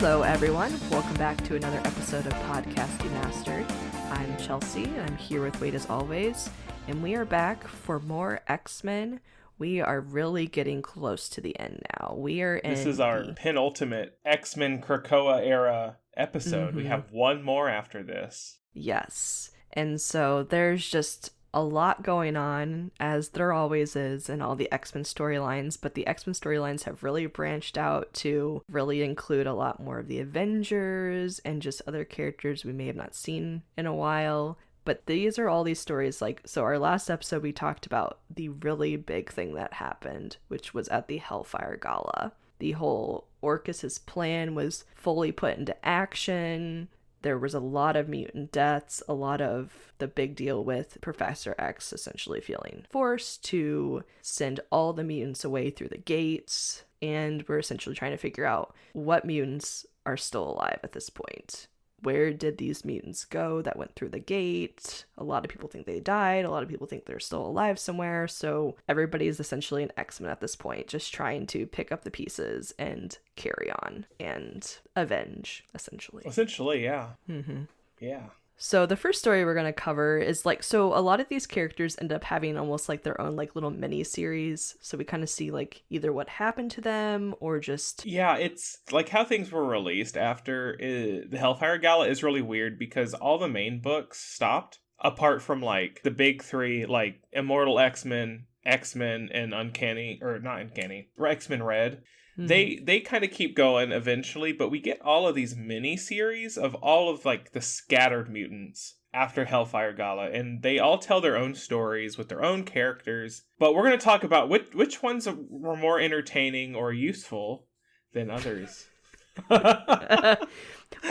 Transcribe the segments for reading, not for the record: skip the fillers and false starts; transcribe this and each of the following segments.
Hello, everyone. Welcome back to another episode of Podcast Demastered. I'm Chelsea, and I'm here with Wade as always, and we are back for more X-Men. We are really getting close to the end now. This is our penultimate X-Men Krakoa Era episode. Mm-hmm. We have one more after this. Yes. And so there's just a lot going on, as there always is in all the X-Men storylines, but the X-Men storylines have really branched out to really include a lot more of the Avengers and just other characters we may have not seen in a while. But these are all these stories, so our last episode we talked about the really big thing that happened, which was at the Hellfire Gala. The whole Orcus's plan was fully put into action. There was a lot of mutant deaths, a lot of the big deal with Professor X essentially feeling forced to send all the mutants away through the gates, and we're essentially trying to figure out what mutants are still alive at this point. Where did these mutants go that went through the gate? A lot of people think they died. A lot of people think they're still alive somewhere. So everybody's essentially an X-Men at this point, just trying to pick up the pieces and carry on and avenge, essentially. Essentially, yeah. Mm-hmm. Yeah. So the first story we're going to cover is so a lot of these characters end up having almost their own little mini series. So we kind of see either what happened to them or just... Yeah, it's how things were released after the Hellfire Gala is really weird because all the main books stopped apart from the big three, Immortal X-Men, X-Men, and Uncanny, or not Uncanny, X-Men Red. Mm-hmm. They kind of keep going eventually, but we get all of these mini-series of all of the scattered mutants after Hellfire Gala, and they all tell their own stories with their own characters. But we're going to talk about which ones were more entertaining or useful than others.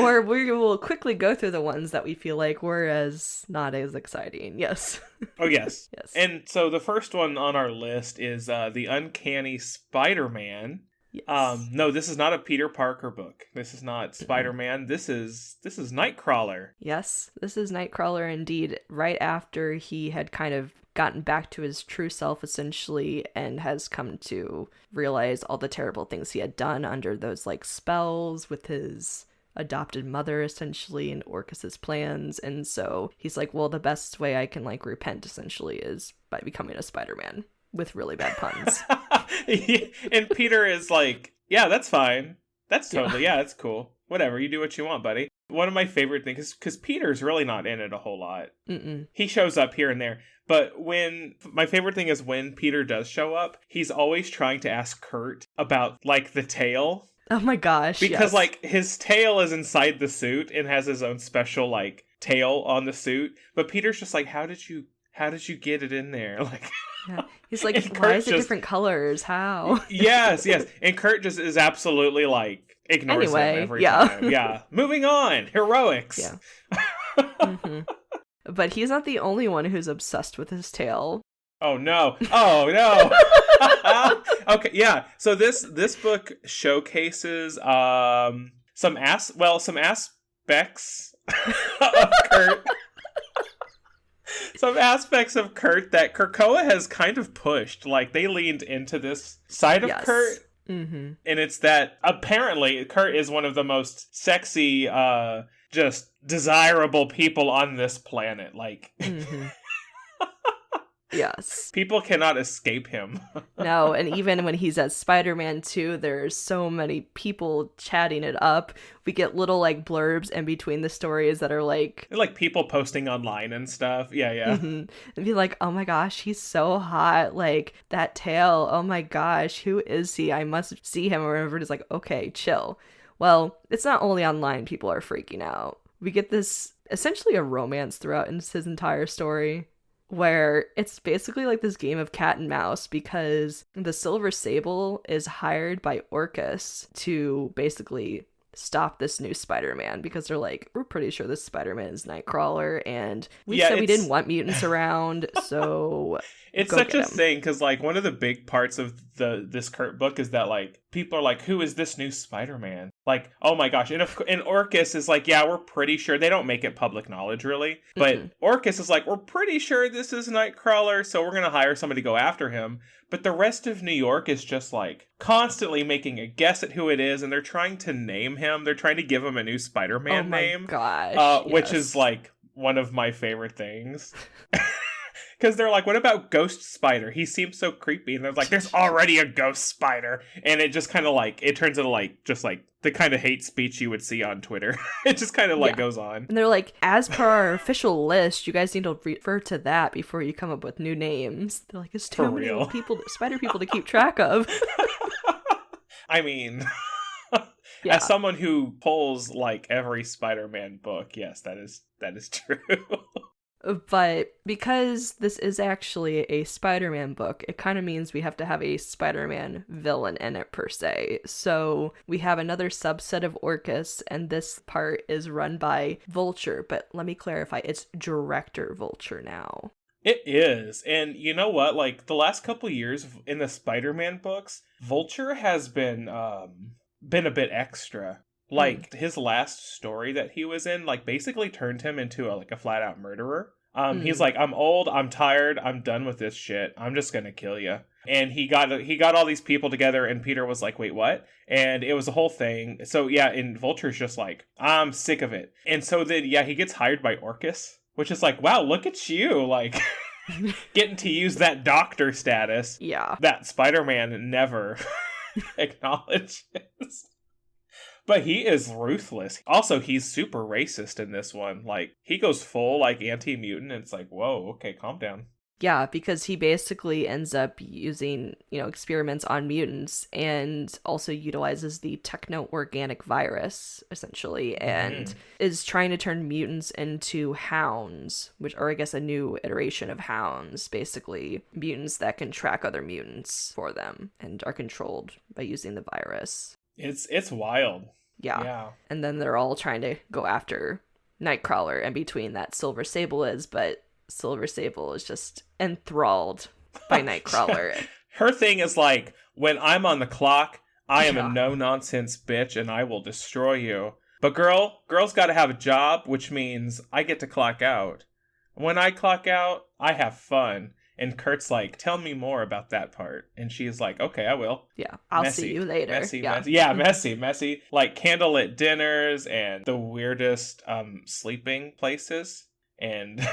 Or we will quickly go through the ones that we feel were not as exciting. Yes. Oh, yes. Yes. And so the first one on our list is the Uncanny Spider-Man. Yes. No, this is not a Peter Parker book. This is not Spider-Man. This is Nightcrawler. Yes, this is Nightcrawler indeed, right after he had kind of gotten back to his true self essentially and has come to realize all the terrible things he had done under those spells with his adopted mother essentially and Orcus's plans. And so he's well, the best way I can repent essentially is by becoming a Spider-Man. With really bad puns. And Peter is yeah, that's fine. That's totally, yeah, that's cool. Whatever, you do what you want, buddy. One of my favorite things is because Peter's really not in it a whole lot. Mm-mm. He shows up here and there. But my favorite thing is when Peter does show up, he's always trying to ask Kurt about, the tail. Oh my gosh, because, yes. His tail is inside the suit and has his own special, tail on the suit. But Peter's just how did you get it in there? Yeah. He's why is it different colors? How? Yes. And Kurt just is absolutely ignores him every time. Yeah. Moving on. Heroics. Yeah. Mm-hmm. But he's not the only one who's obsessed with his tail. Oh no. Okay, yeah. So this book showcases some aspects of Kurt. Some aspects of Kurt that Krakoa has kind of pushed. They leaned into this side of Kurt. Mm-hmm. And it's that apparently Kurt is one of the most sexy, just desirable people on this planet. Mm-hmm. Yes. People cannot escape him. No, and even when he's at Spider-Man 2, there's so many people chatting it up. We get little blurbs in between the stories that are people posting online and stuff. Yeah. Mm-hmm. And be oh my gosh, he's so hot. That tail. Oh my gosh, who is he? I must see him. Or whatever. It's okay, chill. Well, it's not only online people are freaking out. We get this essentially a romance throughout in his entire story, where it's basically this game of cat and mouse because the Silver Sable is hired by Orcus to basically stop this new Spider-Man because they're we're pretty sure this Spider-Man is Nightcrawler and we said we didn't want mutants around, so it's such a thing because one of the big parts of this Kurt book is that people are who is this new Spider-Man? Like, oh my gosh. And Orcus is like, yeah, we're pretty sure. They don't make it public knowledge, really. But Orcus is like, we're pretty sure this is Nightcrawler, so we're going to hire somebody to go after him. But the rest of New York is just like constantly making a guess at who it is, and they're trying to name him. They're trying to give him a new Spider-Man name. Gosh, which is like one of my favorite things. Because they're like, what about Ghost Spider? He seems so creepy. And they're like, there's already a Ghost Spider. And it just kind of like, it turns into like, just like the kind of hate speech you would see on Twitter. It just kind of like goes on. And they're like, as per our official list, you guys need to refer to that before you come up with new names. They're like, it's too many people, spider people to keep track of. I mean, as someone who pulls like every Spider-Man book, yes, that is true. But because this is actually a Spider-Man book, it kind of means we have to have a Spider-Man villain in it, per se. So we have another subset of Orcus, and this part is run by Vulture. But let me clarify, it's Director Vulture now. It is. And you know what? Like, the last couple years in the Spider-Man books, Vulture has been a bit extra. Like, his last story that he was in, like, basically turned him into a flat-out murderer. He's like, I'm old, I'm tired, I'm done with this shit. I'm just gonna kill you. And he got all these people together, and Peter was like, wait, what? And it was a whole thing. So, yeah, and Vulture's just like, I'm sick of it. And so then, yeah, he gets hired by Orcus, which is like, wow, look at you, like, getting to use that doctor status. Yeah. That Spider-Man never acknowledges. But he is ruthless. Also, he's super racist in this one. Like, he goes full, like, anti-mutant, and it's like, whoa, okay, calm down. Yeah, because he basically ends up using, experiments on mutants and also utilizes the techno-organic virus, essentially, and is trying to turn mutants into hounds, which are, I guess, a new iteration of hounds, basically. Mutants that can track other mutants for them and are controlled by using the virus. It's wild. Yeah. And then they're all trying to go after Nightcrawler, and between that Silver Sable is, but Silver Sable is just enthralled by Nightcrawler. Her thing is like, when I'm on the clock, I am a no-nonsense bitch and I will destroy you. But girl's got to have a job, which means I get to clock out. When I clock out, I have fun. And Kurt's like, tell me more about that part. And she's like, okay, I will. Yeah, I'll see you later. Messy. Yeah, messy. Like candlelit dinners and the weirdest sleeping places and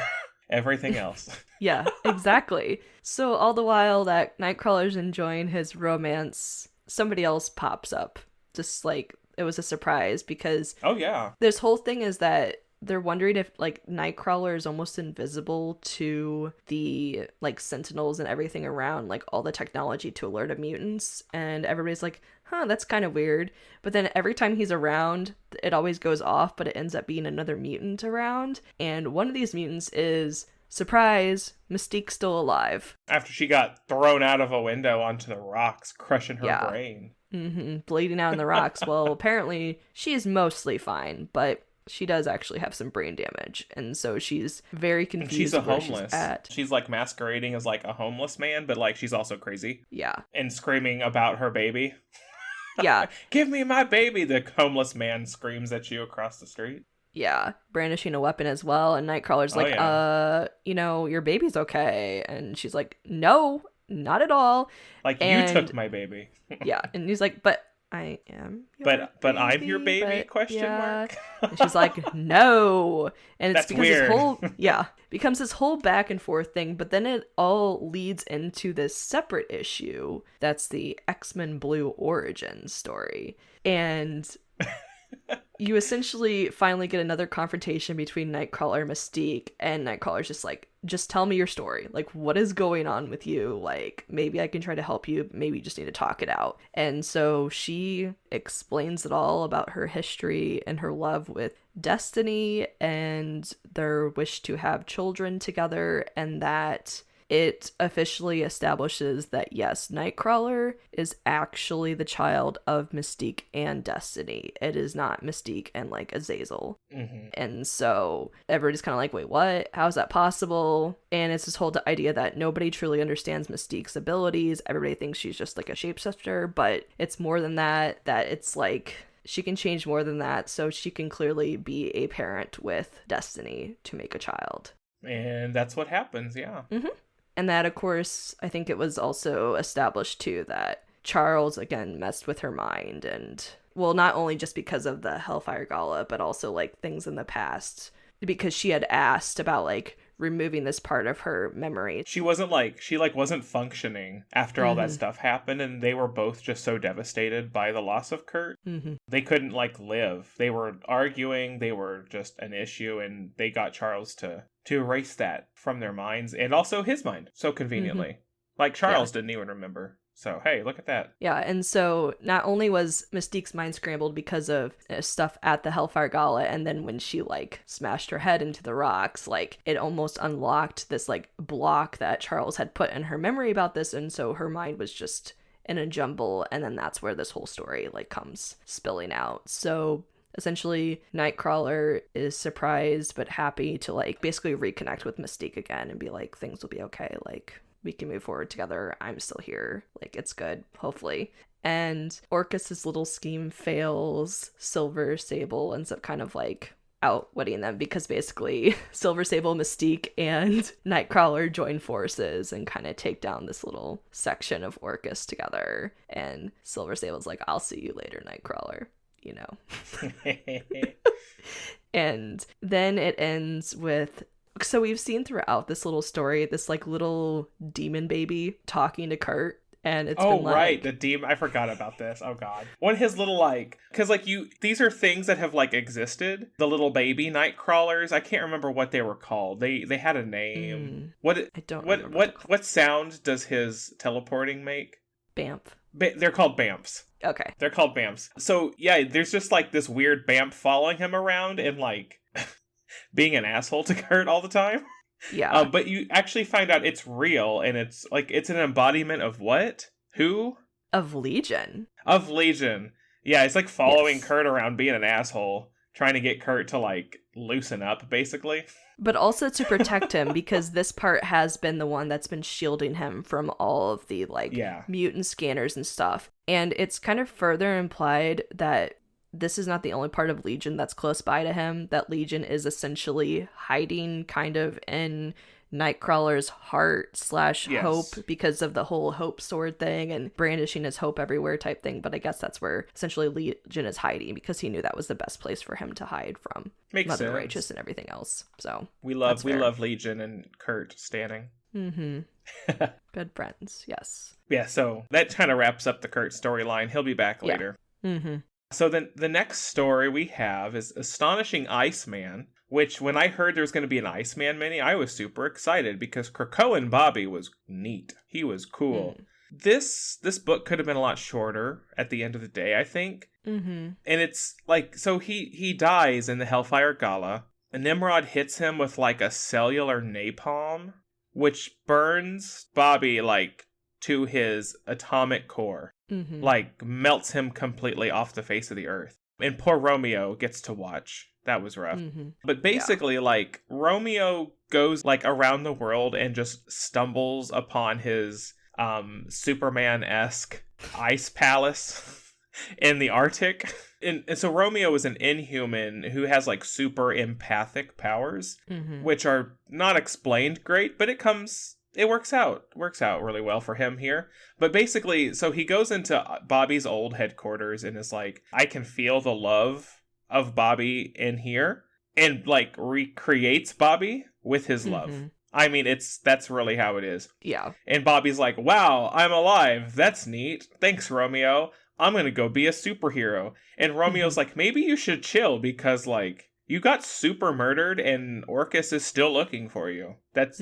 everything else. Yeah, exactly. So all the while that Nightcrawler's enjoying his romance, somebody else pops up. Just like, it was a surprise because... Oh, yeah. This whole thing is that they're wondering if, like, Nightcrawler is almost invisible to the, like, sentinels and everything around, like, all the technology to alert of mutants. And everybody's like, huh, that's kind of weird. But then every time he's around, it always goes off, but it ends up being another mutant around. And one of these mutants is, surprise, Mystique's still alive. After she got thrown out of a window onto the rocks, crushing her brain. Bleeding out in the rocks. Well, apparently she's mostly fine, but... she does actually have some brain damage, and so she's very confused. And she's a homeless. She's at. She's like masquerading as like a homeless man, but like she's also crazy. Yeah. And screaming about her baby. Yeah. Give me my baby, the homeless man screams at you across the street. Yeah, brandishing a weapon as well, and Nightcrawler's like, your baby's okay. And she's like, no, not at all. Like, you took my baby. Yeah, and he's like, but I am your but baby, I'm your baby, question mark. And she's like, no. And it's That's because weird. this whole becomes this whole back and forth thing, but then it all leads into this separate issue that's the X-Men Blue origin story. And you essentially finally get another confrontation between Nightcrawler and Mystique, and Nightcrawler's just like, just tell me your story. Like, what is going on with you? Like, maybe I can try to help you. Maybe you just need to talk it out. And so she explains it all about her history and her love with Destiny and their wish to have children together, and that it officially establishes that, yes, Nightcrawler is actually the child of Mystique and Destiny. It is not Mystique and, like, Azazel. And so everybody's kind of like, wait, what? How is that possible? And it's this whole idea that nobody truly understands Mystique's abilities. Everybody thinks she's just, like, a shapeshifter, but it's more than that, that it's, like... she can change more than that, so she can clearly be a parent with destiny to make a child. And that's what happens, yeah. Mm-hmm. And that, of course, I think it was also established, too, that Charles, again, messed with her mind. And, well, not only just because of the Hellfire Gala, but also, like, things in the past. Because she had asked about, like, removing this part of her memory. She wasn't functioning after all that stuff happened, and they were both just so devastated by the loss of Kurt. They couldn't like live. They were arguing, they were just an issue, and they got Charles to erase that from their minds, and also his mind, so conveniently. Like Charles didn't even remember. So, hey, look at that. Yeah, and so not only was Mystique's mind scrambled because of stuff at the Hellfire Gala, and then when she, like, smashed her head into the rocks, like, it almost unlocked this, like, block that Charles had put in her memory about this, and so her mind was just in a jumble, and then that's where this whole story, like, comes spilling out. So essentially, Nightcrawler is surprised but happy to, like, basically reconnect with Mystique again and be like, things will be okay, like, we can move forward together. I'm still here. Like, it's good, hopefully. And Orcus's little scheme fails. Silver Sable ends up kind of, like, outwitting them because basically Silver Sable, Mystique, and Nightcrawler join forces and kind of take down this little section of Orcus together. And Silver Sable's like, I'll see you later, Nightcrawler. You know. And then it ends with... So we've seen throughout this little story, this, like, little demon baby talking to Kurt. And it's been like... right, the demon. I forgot about this. Oh, God. One of his little, like... Because, like, these are things that have, like, existed. The little baby Nightcrawlers. I can't remember what they were called. They had a name. I don't remember. What sound does his teleporting make? Bamf. They're called Bamfs. Okay. They're called Bamfs. So, yeah, there's just, like, this weird Bamf following him around and, like... being an asshole to Kurt all the time. Yeah. But you actually find out it's real, and it's like it's an embodiment of what? Who? Of Legion. Of Legion. Yeah, it's like following Kurt around being an asshole, trying to get Kurt to like loosen up, basically. But also to protect him, because this part has been the one that's been shielding him from all of the like mutant scanners and stuff. And it's kind of further implied that this is not the only part of Legion that's close by to him, that Legion is essentially hiding kind of in Nightcrawler's heart / hope because of the whole hope sword thing and brandishing his hope everywhere type thing. But I guess that's where essentially Legion is hiding because he knew that was the best place for him to hide from Mother sense. Righteous and everything else. So we love Legion and Kurt standing. Good friends, yes. Yeah, so that kind of wraps up the Kurt storyline. He'll be back later. So then the next story we have is Astonishing Iceman, which when I heard there was going to be an Iceman mini, I was super excited because Krakoan Bobby was neat. He was cool. This book could have been a lot shorter at the end of the day, I think. And it's like, so he dies in the Hellfire Gala, and Nimrod hits him with like a cellular napalm, which burns Bobby like to his atomic core. Like melts him completely off the face of the earth. And poor Romeo gets to watch. That was rough. But basically, like, Romeo goes like around the world and just stumbles upon his Superman-esque ice palace in the Arctic. And so Romeo is an inhuman who has like super empathic powers, which are not explained great, but it works out really well for him here. But basically, so he goes into Bobby's old headquarters and is like, I can feel the love of Bobby in here, and like recreates Bobby with his love. I mean, that's really how it is. Yeah. And Bobby's like, wow, I'm alive. That's neat. Thanks, Romeo. I'm gonna go be a superhero. And Romeo's like, maybe you should chill because like, you got super murdered and Orcus is still looking for you.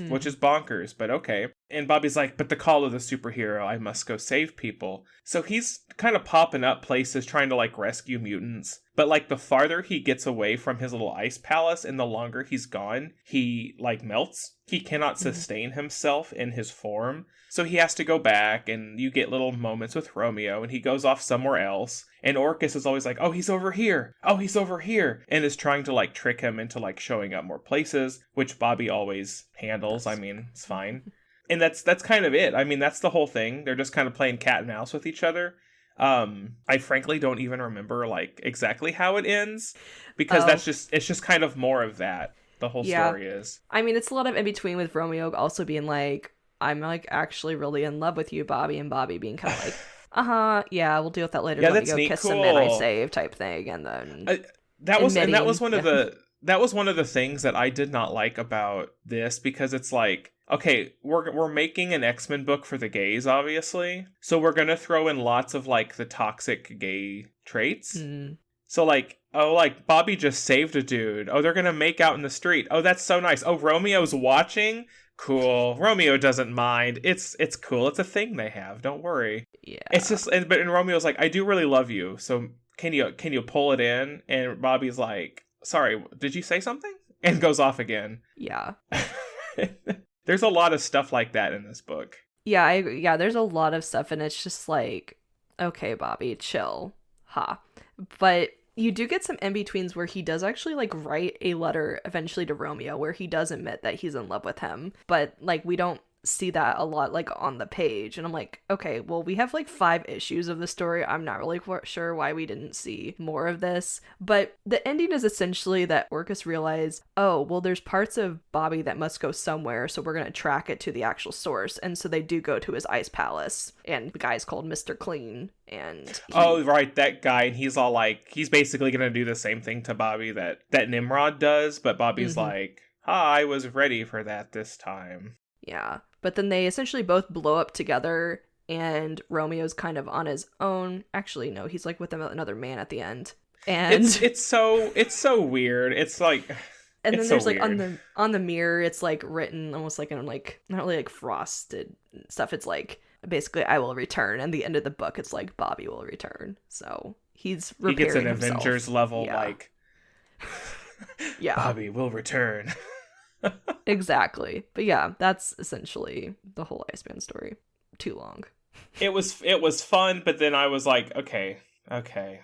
Which is bonkers, but okay. And Bobby's like, but the call of the superhero, I must go save people. So he's kind of popping up places trying to like rescue mutants. But like the farther he gets away from his little ice palace and the longer he's gone, he like melts. He cannot sustain himself in his form. So he has to go back, and you get little moments with Romeo, and he goes off somewhere else. And Orcus is always like, oh, he's over here. Oh, he's over here. And is trying to like trick him into like showing up more places, which Bobby always handles. I mean, it's fine. And that's kind of it. I mean, that's the whole thing. They're just kind of playing cat and mouse with each other. I frankly don't even remember like exactly how it ends, because Oh. it's just kind of more of that. The whole Yeah. story is. I mean, it's a lot of in between with Romeo also being like, I'm like actually really in love with you, Bobby, and Bobby being kind of like, yeah, we'll deal with that later. Yeah, Let me that's go neat. kiss some men I Cool. saved type thing. And then That was admitting, one of yeah. that was one of the things that I did not like about this, because it's like, okay, we're making an X-Men book for the gays, obviously, so we're gonna throw in lots of like the toxic gay traits. Mm. So like, oh, like Bobby just saved a dude. Oh, they're gonna make out in the street. Oh, that's so nice. Oh, Romeo's watching. Cool. Romeo doesn't mind. It's cool. It's a thing they have. Don't worry. Yeah. It's just, and Romeo's like, I do really love you. So can you pull it in? And Bobby's like, sorry, did you say something? And goes off again. Yeah. There's a lot of stuff like that in this book. Yeah, there's a lot of stuff, and it's just like, okay, Bobby, chill. Ha. But you do get some in-betweens where he does actually, like, write a letter eventually to Romeo where he does admit that he's in love with him. But, like, we don't see that a lot, like, on the page. And I'm like, okay, well, we have, like, 5 issues of the story. I'm not really sure why we didn't see more of this. But the ending is essentially that Orcus realized, oh, well, there's parts of Bobby that must go somewhere, so we're going to track it to the actual source. And so they do go to his ice palace. And the guy's called Mr. Clean. And oh, right, that guy. And he's all like, he's basically going to do the same thing to Bobby that Nimrod does. But Bobby's like, I was ready for that this time. Yeah. But then they essentially both blow up together, and Romeo's kind of on his own. Actually, no, he's like with another man at the end. And it's so weird. It's like, and then it's there's so like weird. on the mirror, it's like written almost like in like not really like frosted stuff. It's like basically I will return, and the end of the book it's like Bobby will return. So he's repairing he gets an himself. Avengers level, yeah. like yeah, Bobby will return. Exactly. But yeah, that's essentially the whole Iceman story. Too long. It was fun, but then I was like, okay,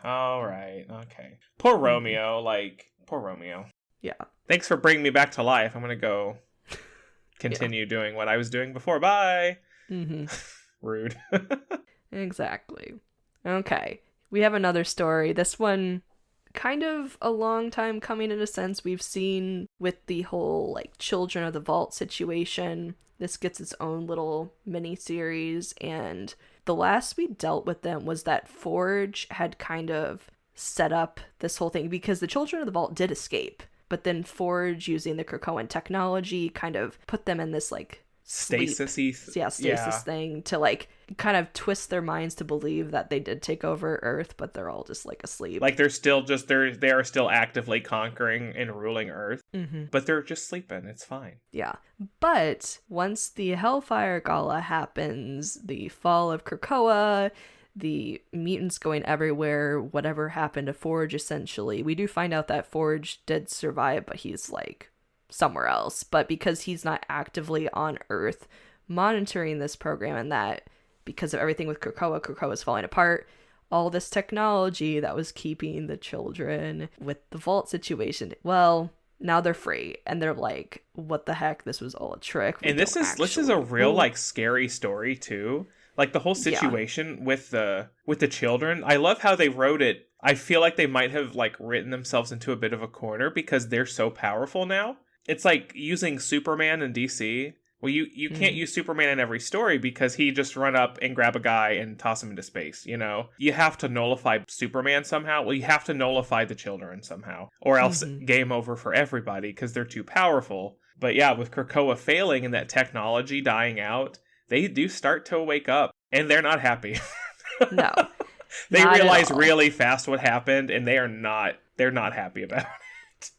all right, okay. Poor Romeo, like, poor Romeo. Yeah. Thanks for bringing me back to life. I'm gonna go continue doing what I was doing before. Bye. Rude. Exactly. Okay. We have another story. This one, kind of a long time coming in a sense. We've seen with the whole like Children of the Vault situation. This gets its own little mini series, and the last we dealt with them was that Forge had kind of set up this whole thing because the Children of the Vault did escape, but then Forge, using the Krakoan technology, kind of put them in this like stasis thing to like kind of twist their minds to believe that they did take over Earth, but they're all just like asleep. Like they're still just they are still actively conquering and ruling Earth, but they're just sleeping. It's fine. Yeah. But once the Hellfire Gala happens, the fall of Krakoa, the mutants going everywhere, whatever happened to Forge, essentially, we do find out that Forge did survive, but he's like somewhere else. But because he's not actively on Earth monitoring this program, and that because of everything with Krakoa is falling apart, all this technology that was keeping the children with the vault situation, well, now they're free, and they're like, what the heck, this was all a trick. And this is a real like scary story too. Like the whole situation with the children. I love how they wrote it. I feel like they might have like written themselves into a bit of a corner because they're so powerful now. It's like using Superman in DC. Well, you can't use Superman in every story because he just run up and grab a guy and toss him into space, you know? You have to nullify Superman somehow. Well, you have to nullify the children somehow. Or else game over for everybody because they're too powerful. But yeah, with Krakoa failing and that technology dying out, they do start to wake up. And they're not happy. No. They realize really fast what happened, and they're not happy about it.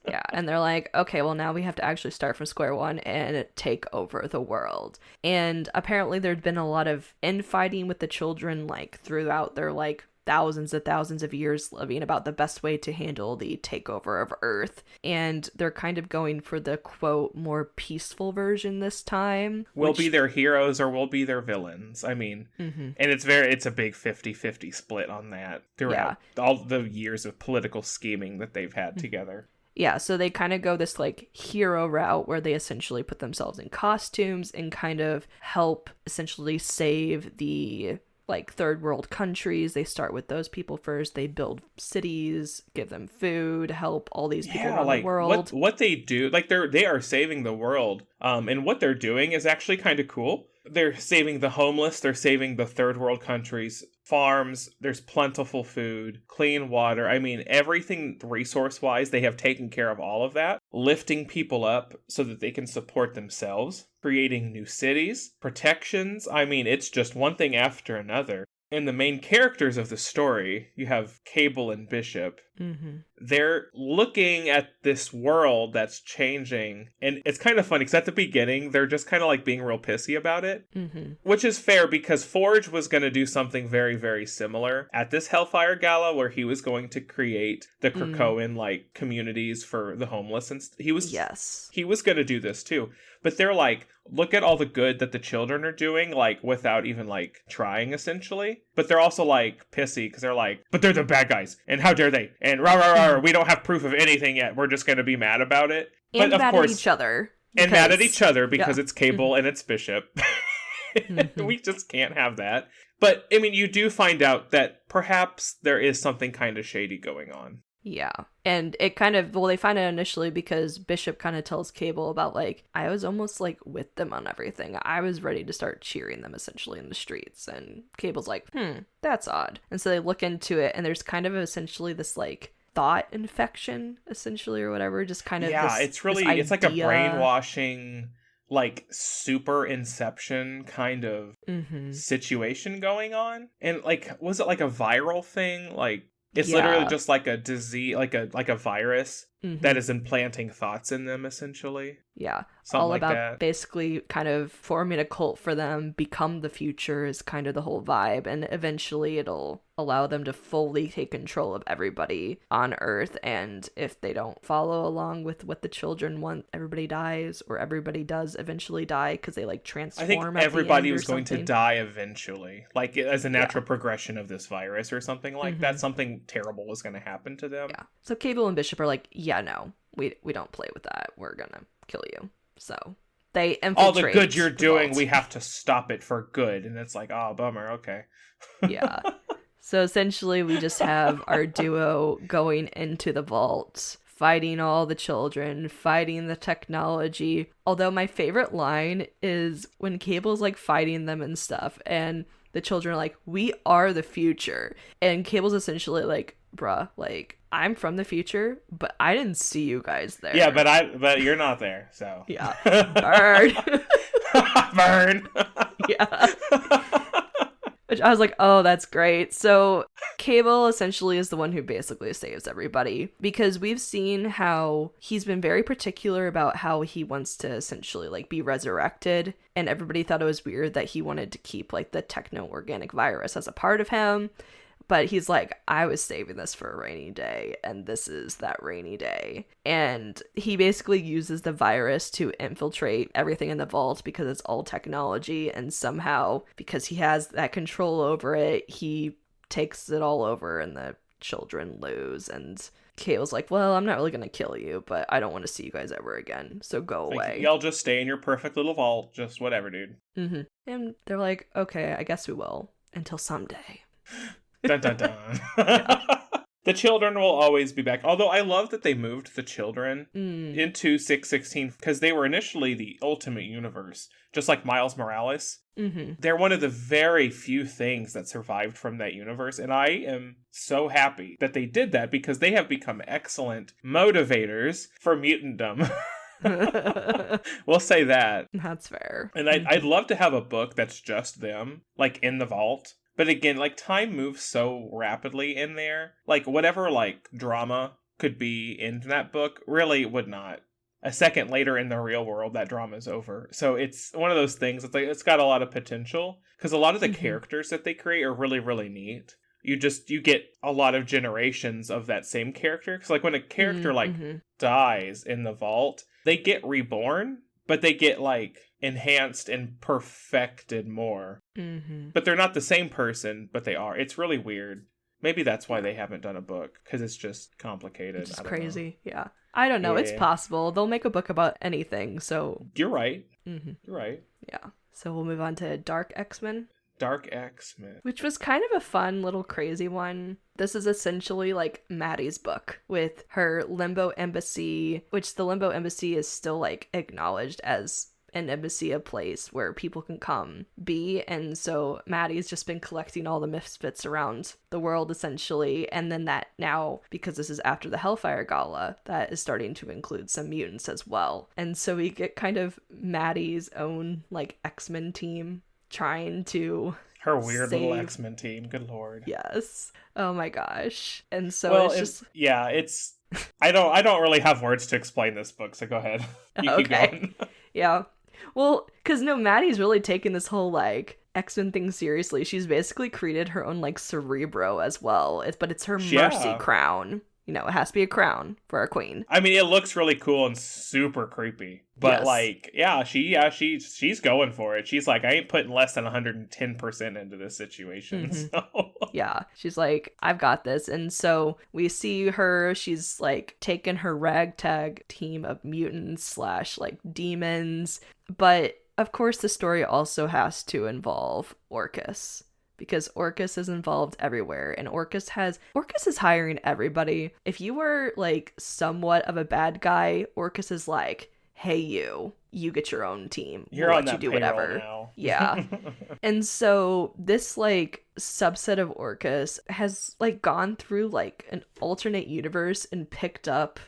Yeah, and they're like, okay, well, now we have to actually start from square one and take over the world. And apparently there'd been a lot of infighting with the children, like, throughout their, like, thousands of years living about the best way to handle the takeover of Earth. And they're kind of going for the, quote, more peaceful version this time. We'll be their heroes or we'll be their villains. I mean, and it's a big 50-50 split on that throughout all the years of political scheming that they've had together. Yeah, so they kind of go this, like, hero route where they essentially put themselves in costumes and kind of help essentially save the like third world countries. They start with those people first. They build cities, give them food, help all these people around the world. What they do, like they are saving the world. And what they're doing is actually kind of cool. They're saving the homeless, they're saving the third world countries, farms, there's plentiful food, clean water. I mean, everything resource-wise, they have taken care of all of that, lifting people up so that they can support themselves, creating new cities, protections. I mean, it's just one thing after another. And the main characters of the story, you have Cable and Bishop. Mm-hmm. They're looking at this world that's changing. And it's kind of funny because at the beginning, they're just kind of like being real pissy about it. Mm-hmm. Which is fair because Forge was going to do something very, very similar at this Hellfire Gala where he was going to create the Krakoan like communities for the homeless. And he was going to do this too. But they're like, look at all the good that the children are doing, like, without even, like, trying, essentially. But they're also, like, pissy, because they're like, but they're the bad guys, and how dare they? And rah, rah, rah, we don't have proof of anything yet. We're just going to be mad about it. And but, of mad course, at each other. And mad at each other, because it's Cable and it's Bishop. We just can't have that. But, I mean, you do find out that perhaps there is something kind of shady going on. Yeah. And it kind of, well, they find out initially because Bishop kind of tells Cable about, like, I was almost, like, with them on everything. I was ready to start cheering them, essentially, in the streets. And Cable's like, that's odd. And so they look into it, and there's kind of essentially this, like, thought infection, essentially, or whatever. Just kind of it's really, it's like a brainwashing, like, super Inception kind of situation going on. And, like, was it, like, a viral thing? Like, it's literally just like a disease, like a virus that is implanting thoughts in them, essentially. Yeah. Something all like about that. Basically kind of forming a cult for them, become the future is kind of the whole vibe. And eventually it'll allow them to fully take control of everybody on Earth. And if they don't follow along with what the children want, everybody dies, or everybody does eventually die because they like transform. I think everybody was going to die eventually, like as a natural progression of this virus or something like that. Something terrible was going to happen to them. Yeah. So Cable and Bishop are like, yeah, no, we don't play with that. We're going to kill you. So they infiltrate all the good you're doing, vault. We have to stop it for good. And it's like, oh, bummer. Okay. Yeah. So essentially we just have our duo going into the vault, fighting all the children, fighting the technology. Although my favorite line is when Cable's like fighting them and stuff, and the children are like, we are the future. And Cable's essentially like, bruh, like, I'm from the future, but I didn't see you guys there. Yeah, but you're not there, so. Yeah. Burn. Burn. Yeah. Which I was like, oh, that's great. So Cable essentially is the one who basically saves everybody, because we've seen how he's been very particular about how he wants to essentially like be resurrected. And everybody thought it was weird that he wanted to keep like the techno-organic virus as a part of him. But he's like, I was saving this for a rainy day, and this is that rainy day. And he basically uses the virus to infiltrate everything in the vault because it's all technology, and somehow, because he has that control over it, he takes it all over and the children lose. And Cable's like, well, I'm not really going to kill you, but I don't want to see you guys ever again, so go away. Y'all just stay in your perfect little vault, just whatever, dude. And they're like, okay, I guess we will, until someday. Dun, dun, dun. Yeah. The children will always be back. Although I love that they moved the children into 616 because they were initially the ultimate universe, just like Miles Morales. They're one of the very few things that survived from that universe. And I am so happy that they did that because they have become excellent motivators for mutantdom. We'll say that. That's fair. And I'd love to have a book that's just them, like in the vault. But again, like, time moves so rapidly in there. Like, whatever, like, drama could be in that book really would not. A second later in the real world, that drama's over. So it's one of those things, it's like, it's got a lot of potential. Because a lot of the characters that they create are really, really neat. You get a lot of generations of that same character. Because, like, when a character, dies in the vault, they get reborn. But they get, like, enhanced and perfected more. But they're not the same person, but they are. It's really weird. Maybe that's why they haven't done a book, because it's just complicated. It's just crazy, yeah. I don't know, it's possible. They'll make a book about anything, so... You're right. You're right. Yeah. So we'll move on to Dark X-Men. Dark X-Men. Which was kind of a fun little crazy one. This is essentially like Maddie's book with her Limbo Embassy, which the Limbo Embassy is still like acknowledged as an embassy, a place where people can come be. And so Maddie's just been collecting all the misfits around the world essentially. And then that now, because this is after the Hellfire Gala, that is starting to include some mutants as well. And so we get kind of Maddie's own like X-Men team trying to her weird little X-Men team. Good lord. Yes. Oh my gosh. And so it's I don't really have words to explain this book, so go ahead. You keep going. Yeah. Well, because no, Maddie's really taken this whole like X-Men thing seriously. She's basically created her own like Cerebro as well. But it's her Mercy crown. You know, it has to be a crown for our queen. I mean, it looks really cool and super creepy. But she's going for it. She's like, I ain't putting less than 110% into this situation. Mm-hmm. So yeah, she's like, I've got this. And so we see her, she's like taken her ragtag team of mutants / like demons. But of course, the story also has to involve Orcus. Because Orcus is involved everywhere, and Orcus is hiring everybody. If you were like somewhat of a bad guy, Orcus is like, hey, you get your own team. You're we'll on let that you do whatever now. Yeah. And so this like subset of Orcus has like gone through like an alternate universe and picked up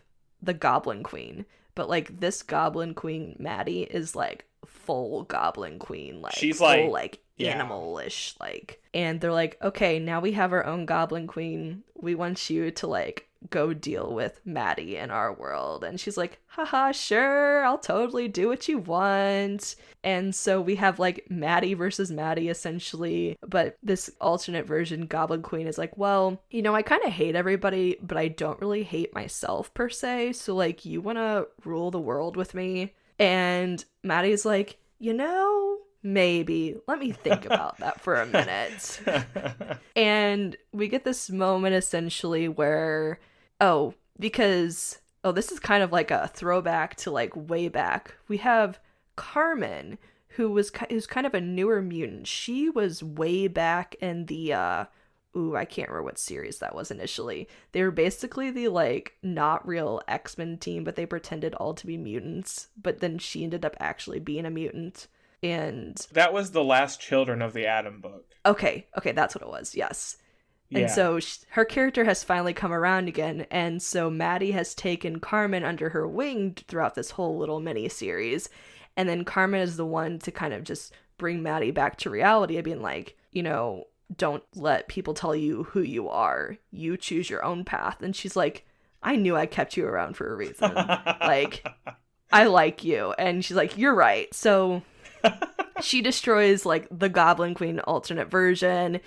the Goblin Queen. But like this Goblin Queen, Maddie, is like full Goblin Queen, like she's full, like animal-ish, like. And they're like, okay, now we have our own Goblin Queen. We want you to like go deal with Maddie in our world. And she's like, haha, sure, I'll totally do what you want. And so we have like Maddie versus Maddie essentially. But this alternate version, Goblin Queen, is like, well, you know, I kind of hate everybody, but I don't really hate myself per se. So like, you want to rule the world with me? And Maddie's like, you know, maybe. Let me think about that for a minute. And we get this moment essentially where, this is kind of like a throwback to like way back. We have Carmen, who's kind of a newer mutant. She was way back in the I can't remember what series that was initially. They were basically the like not real X-Men team, but they pretended all to be mutants. But then she ended up actually being a mutant. And that was the Last Children of the Atom book. Okay, that's what it was. Yes. And so her character has finally come around again. And so Maddie has taken Carmen under her wing throughout this whole little mini series. And then Carmen is the one to kind of just bring Maddie back to reality of being like, you know, don't let people tell you who you are. You choose your own path. And she's like, I knew I kept you around for a reason. Like, I like you. And she's like, you're right. So she destroys like the Goblin Queen alternate version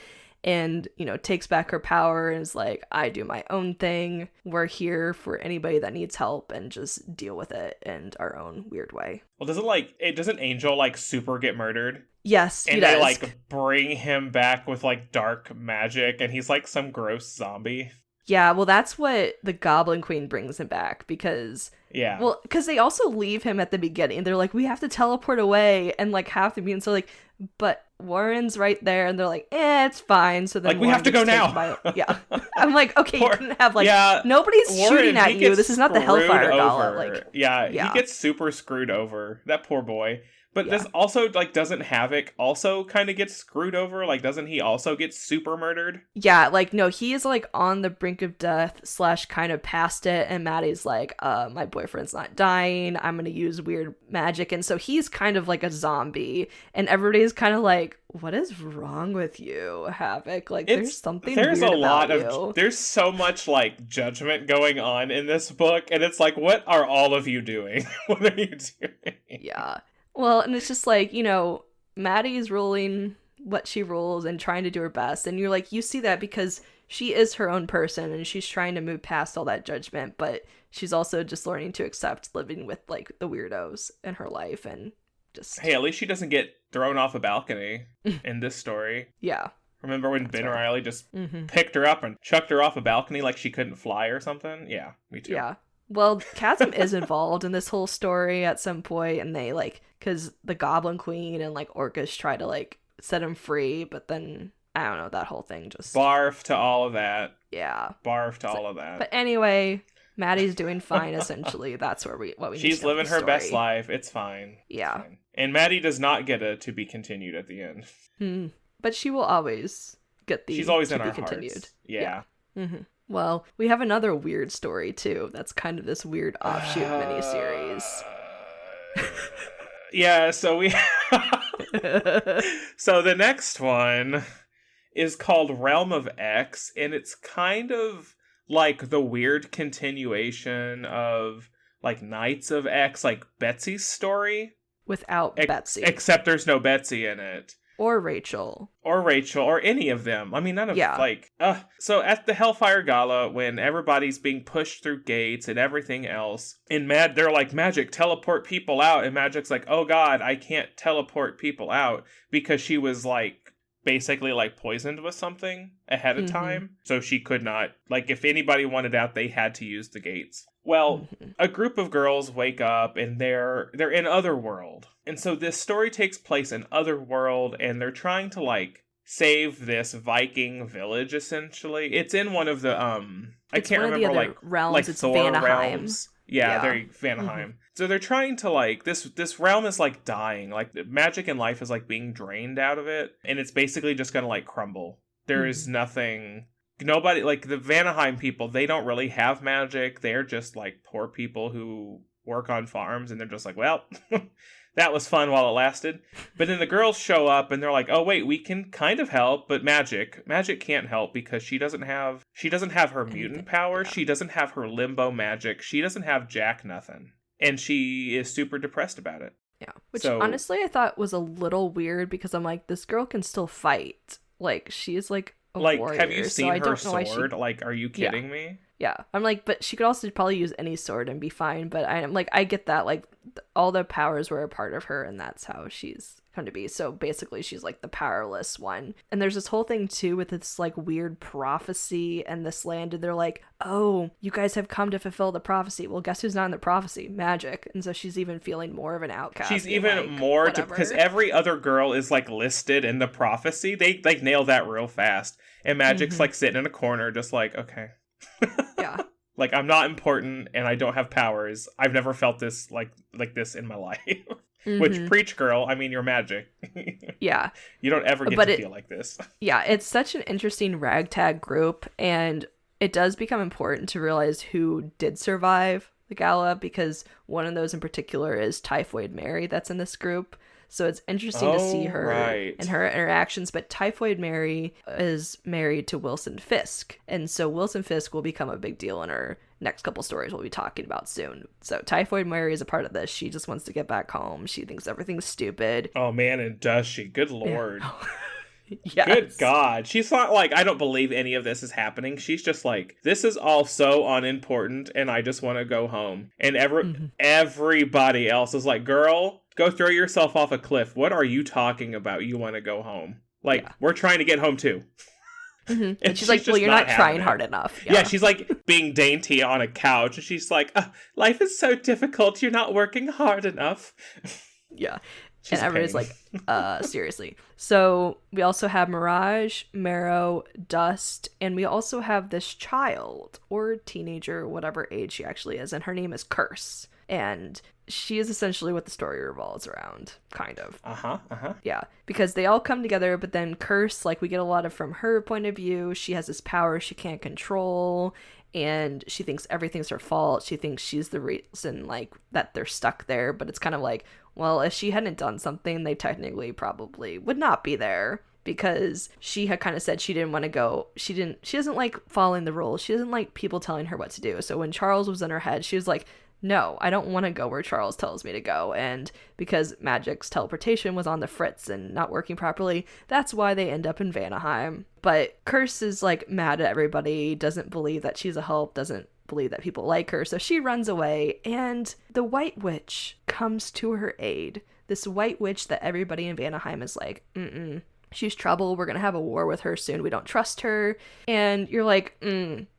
and, you know, takes back her power and is like, I do my own thing. We're here for anybody that needs help and just deal with it in our own weird way. Well, doesn't Angel like super get murdered? Yes, and they like bring him back with like dark magic and he's like some gross zombie. Yeah, well, that's what the Goblin Queen brings him back because they also leave him at the beginning. They're like, we have to teleport away and like have to be, and so like, but Warren's right there, and they're like, it's fine. So then like, we have to go now. I'm like, okay, you couldn't have like nobody's Warren, shooting at you. This is not the Hellfire Gala. Like, he gets super screwed over. That poor boy. But this also, like, doesn't Havoc also kind of get screwed over? Like, doesn't he also get super murdered? Yeah, like, no, he is, like, on the brink of death / kind of past it, and Maddie's like, my boyfriend's not dying, I'm gonna use weird magic, and so he's kind of like a zombie, and everybody's kind of like, what is wrong with you, Havoc? Like, there's something weird about you. There's so much, like, judgment going on in this book, and it's like, what are all of you doing? What are you doing? Yeah. Well, and it's just like, you know, Maddie's ruling what she rules and trying to do her best. And you're like, you see that because she is her own person and she's trying to move past all that judgment. But she's also just learning to accept living with like the weirdos in her life and just... Hey, at least she doesn't get thrown off a balcony in this story. Yeah. Remember when Ben Reilly just picked her up and chucked her off a balcony like she couldn't fly or something? Yeah, me too. Yeah. Well, Chasm is involved in this whole story at some point, and they like, because the Goblin Queen and like Orcus try to like set him free, but then I don't know, that whole thing just Barf to all of that. Yeah. Barf to all of that. But anyway, Maddie's doing fine, essentially. That's what we She's need to know living her best life. It's fine. Yeah. It's fine. And Maddie does not get a to be continued at the end. But she will always get the She's always to in be our continued. hearts. Yeah. Well, we have another weird story too. That's kind of this weird offshoot miniseries. Yeah, so we so the next one is called Realm of X, and it's kind of like the weird continuation of like Knights of X, like Betsy's story. Without Betsy. Except there's no Betsy in it. Or Rachel. Or any of them. I mean, none of so at the Hellfire Gala, when everybody's being pushed through gates and everything else, and they're like, Magic, teleport people out. And Magic's like, oh god, I can't teleport people out because she was like, basically like poisoned with something ahead of time. So she could not, like, if anybody wanted out, they had to use the gates. Well, a group of girls wake up and they're in Otherworld. And so this story takes place in Otherworld, and they're trying to like save this Viking village essentially. It's in one of the I can't remember like realms. Like it's Thor Vanaheim. realms. Yeah, they're Vanaheim. So they're trying to like this realm is like dying. Like magic and life is like being drained out of it, and it's basically just going to like crumble. There is nothing. Nobody, like the Vanaheim people, they don't really have magic. They're just like poor people who work on farms, and they're just like, well, that was fun while it lasted. But then the girls show up and they're like, oh wait, we can kind of help, but magic can't help because she doesn't have her mutant powers. Yeah. She doesn't have her limbo magic. She doesn't have jack nothing. And she is super depressed about it. Yeah. Which honestly I thought was a little weird because I'm like, this girl can still fight. Like, she's like a warrior. Have you seen her sword? Like, are you kidding me? Yeah. I'm like, but she could also probably use any sword and be fine. But I'm like, I get that. Like, all the powers were a part of her, and that's how she's come to be. So basically, she's like the powerless one. And there's this whole thing, too, with this like weird prophecy and this land. And they're like, oh, you guys have come to fulfill the prophecy. Well, guess who's not in the prophecy? Magic. And so she's even feeling more of an outcast. She's even like, more, because every other girl is like listed in the prophecy. They like nail that real fast. And Magic's like sitting in a corner, just like, okay. Yeah. Like, I'm not important and I don't have powers. I've never felt this like this in my life. Which, preach, girl, I mean, you're Magic. Yeah. You don't ever get to feel like this. Yeah, it's such an interesting ragtag group, and it does become important to realize who did survive the gala, because one of those in particular is Typhoid Mary that's in this group. So it's interesting to see her and her interactions. But Typhoid Mary is married to Wilson Fisk. And so Wilson Fisk will become a big deal in her next couple stories we'll be talking about soon. So Typhoid Mary is a part of this. She just wants to get back home. She thinks everything's stupid. Oh, man, and does she? Good Lord. Yes. Good God. She's not like, I don't believe any of this is happening. She's just like, this is all so unimportant and I just want to go home. And everybody else is like, girl, go throw yourself off a cliff. What are you talking about? You want to go home. Like, we're trying to get home too. And she's like, well, you're not trying hard enough. Yeah, she's like being dainty on a couch. And she's like, life is so difficult. You're not working hard enough. Yeah. And everybody's like, seriously. So we also have Mirage, Marrow, Dust, and we also have this child or teenager, whatever age she actually is, and her name is Curse. And she is essentially what the story revolves around, kind of. Yeah, because they all come together, but then Curse, like, we get a lot of from her point of view. She has this power she can't control, and she thinks everything's her fault. She thinks she's the reason, like, that they're stuck there, but it's kind of like, well, if she hadn't done something, they technically probably would not be there, because she had kind of said she didn't want to go. She doesn't like following the rules. She doesn't like people telling her what to do. So when Charles was in her head, she was like, no, I don't want to go where Charles tells me to go. And because Magic's teleportation was on the fritz and not working properly, that's why they end up in Vanaheim. But Curse is like mad at everybody, doesn't believe that she's a help, doesn't believe that people like her, so she runs away, and the White Witch comes to her aid. This White Witch that everybody in Vanaheim is like, she's trouble, we're gonna have a war with her soon, we don't trust her. And you're like,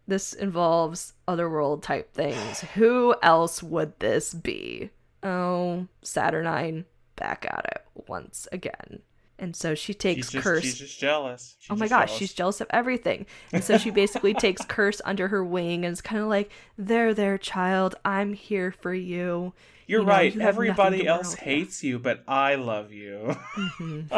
this involves otherworld type things. Who else would this be? Oh, Saturnine back at it once again. And so she takes Curse. She's just jealous. Oh my gosh, she's jealous of everything. And so she basically takes Curse under her wing and is kind of like, there, child, I'm here for you. You're right. Everybody else hates you, but I love you. Mm-hmm.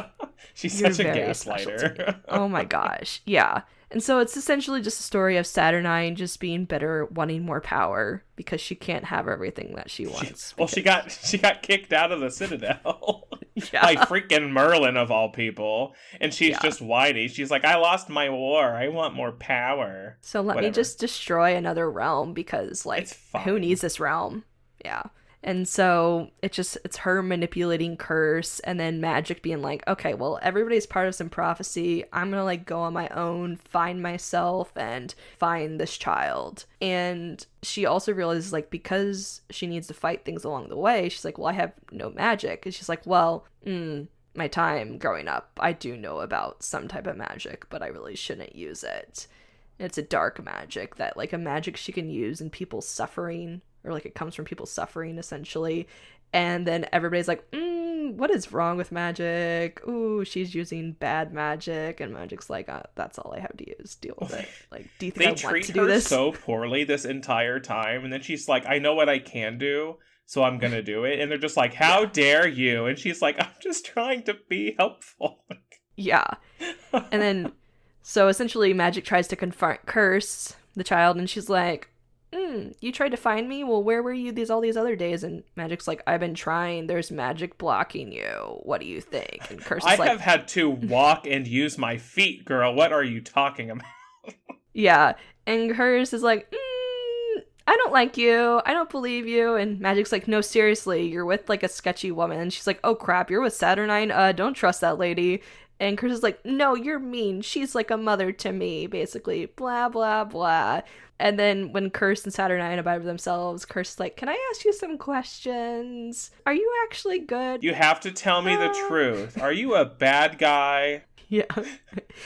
She's such a gaslighter. Oh my gosh. Yeah. And so it's essentially just a story of Saturnine just being bitter, wanting more power because she can't have everything that she wants. She got kicked out of the Citadel. By freaking Merlin of all people. And she's just whiny. She's like, I lost my war. I want more power. So let me just destroy another realm because, like, who needs this realm? Yeah. And so it's her manipulating Curse and then Magic being like, okay, well, everybody's part of some prophecy. I'm going to like go on my own, find myself and find this child. And she also realizes like because she needs to fight things along the way, she's like, well, I have no magic. And she's like, well, my time growing up, I do know about some type of magic, but I really shouldn't use it. And it's a dark magic that like a magic she can use in people's suffering. Or like it comes from people suffering essentially. And then everybody's like, what is wrong with Magic? Ooh, she's using bad magic. And Magic's like, that's all I have to use. Deal with it. Like, do you think I want to do this? They treat her so poorly this entire time. And then she's like, I know what I can do, so I'm going to do it. And they're just like, how dare you? And she's like, I'm just trying to be helpful. Yeah. And then, so essentially Magic tries to confront Curse, the child, and she's like, you tried to find me? Well, where were you all these other days? And Magic's like, I've been trying. There's magic blocking you. What do you think? And Curse is I have had to walk and use my feet, girl. What are you talking about? Yeah. And Curse is like, I don't like you. I don't believe you. And Magic's like, no, seriously. You're with like a sketchy woman. And she's like, oh crap, you're with Saturnine? Don't trust that lady. And Curse is like, no, you're mean. She's like a mother to me, basically. Blah, blah, blah. And then when Curse and Saturnine are by themselves, Curse is like, can I ask you some questions? Are you actually good? You have to tell me the truth. Are you a bad guy? Yeah.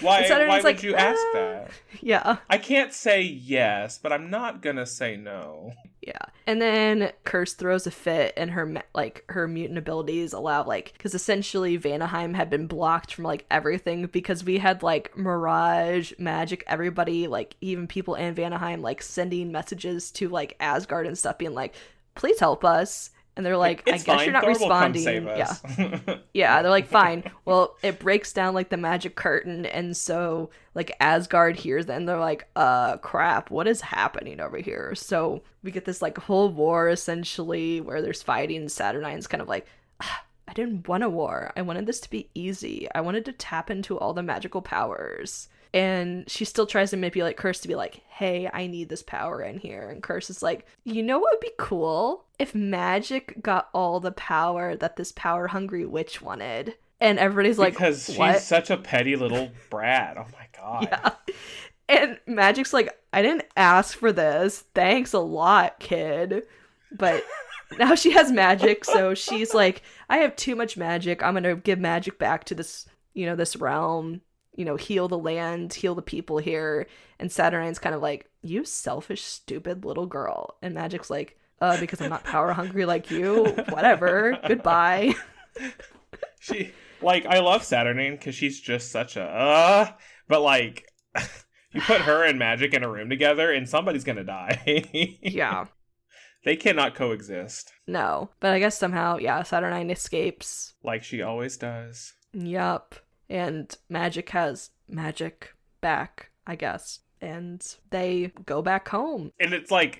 Why would you ask that? Yeah. I can't say yes, but I'm not gonna say no. Yeah. And then Curse throws a fit and her mutant abilities allow because essentially Vanaheim had been blocked from everything because we had Mirage, Magic, everybody, even people in Vanaheim sending messages to Asgard and stuff being like, please help us. And they're like, I guess fine. You're not Thor responding. Will come save us. Yeah. Yeah, they're like, fine. Well, it breaks down the magic curtain, and so Asgard hears that, and they're like, crap, what is happening over here? So we get this whole war essentially where there's fighting, and Saturnine's kind of like, I didn't want a war. I wanted this to be easy. I wanted to tap into all the magical powers. And she still tries to manipulate Curse to be like, hey, I need this power in here. And Curse is like, you know what would be cool? If Magic got all the power that this power-hungry witch wanted. And everybody's like, because what? She's such a petty little brat. Oh my god. Yeah. And Magic's like, I didn't ask for this. Thanks a lot, kid. But now she has magic, so she's like, I have too much magic. I'm going to give magic back to this, this realm. Heal the land, heal the people here. And Saturnine's kind of like, you selfish, stupid little girl. And Magic's like, because I'm not power hungry like you. Whatever. Goodbye. I love Saturnine because she's just such a, but you put her and Magic in a room together and somebody's gonna die. Yeah. They cannot coexist. No. But I guess somehow, yeah, Saturnine escapes. Like she always does. Yup. And Magic has magic back, I guess. And they go back home. And it's my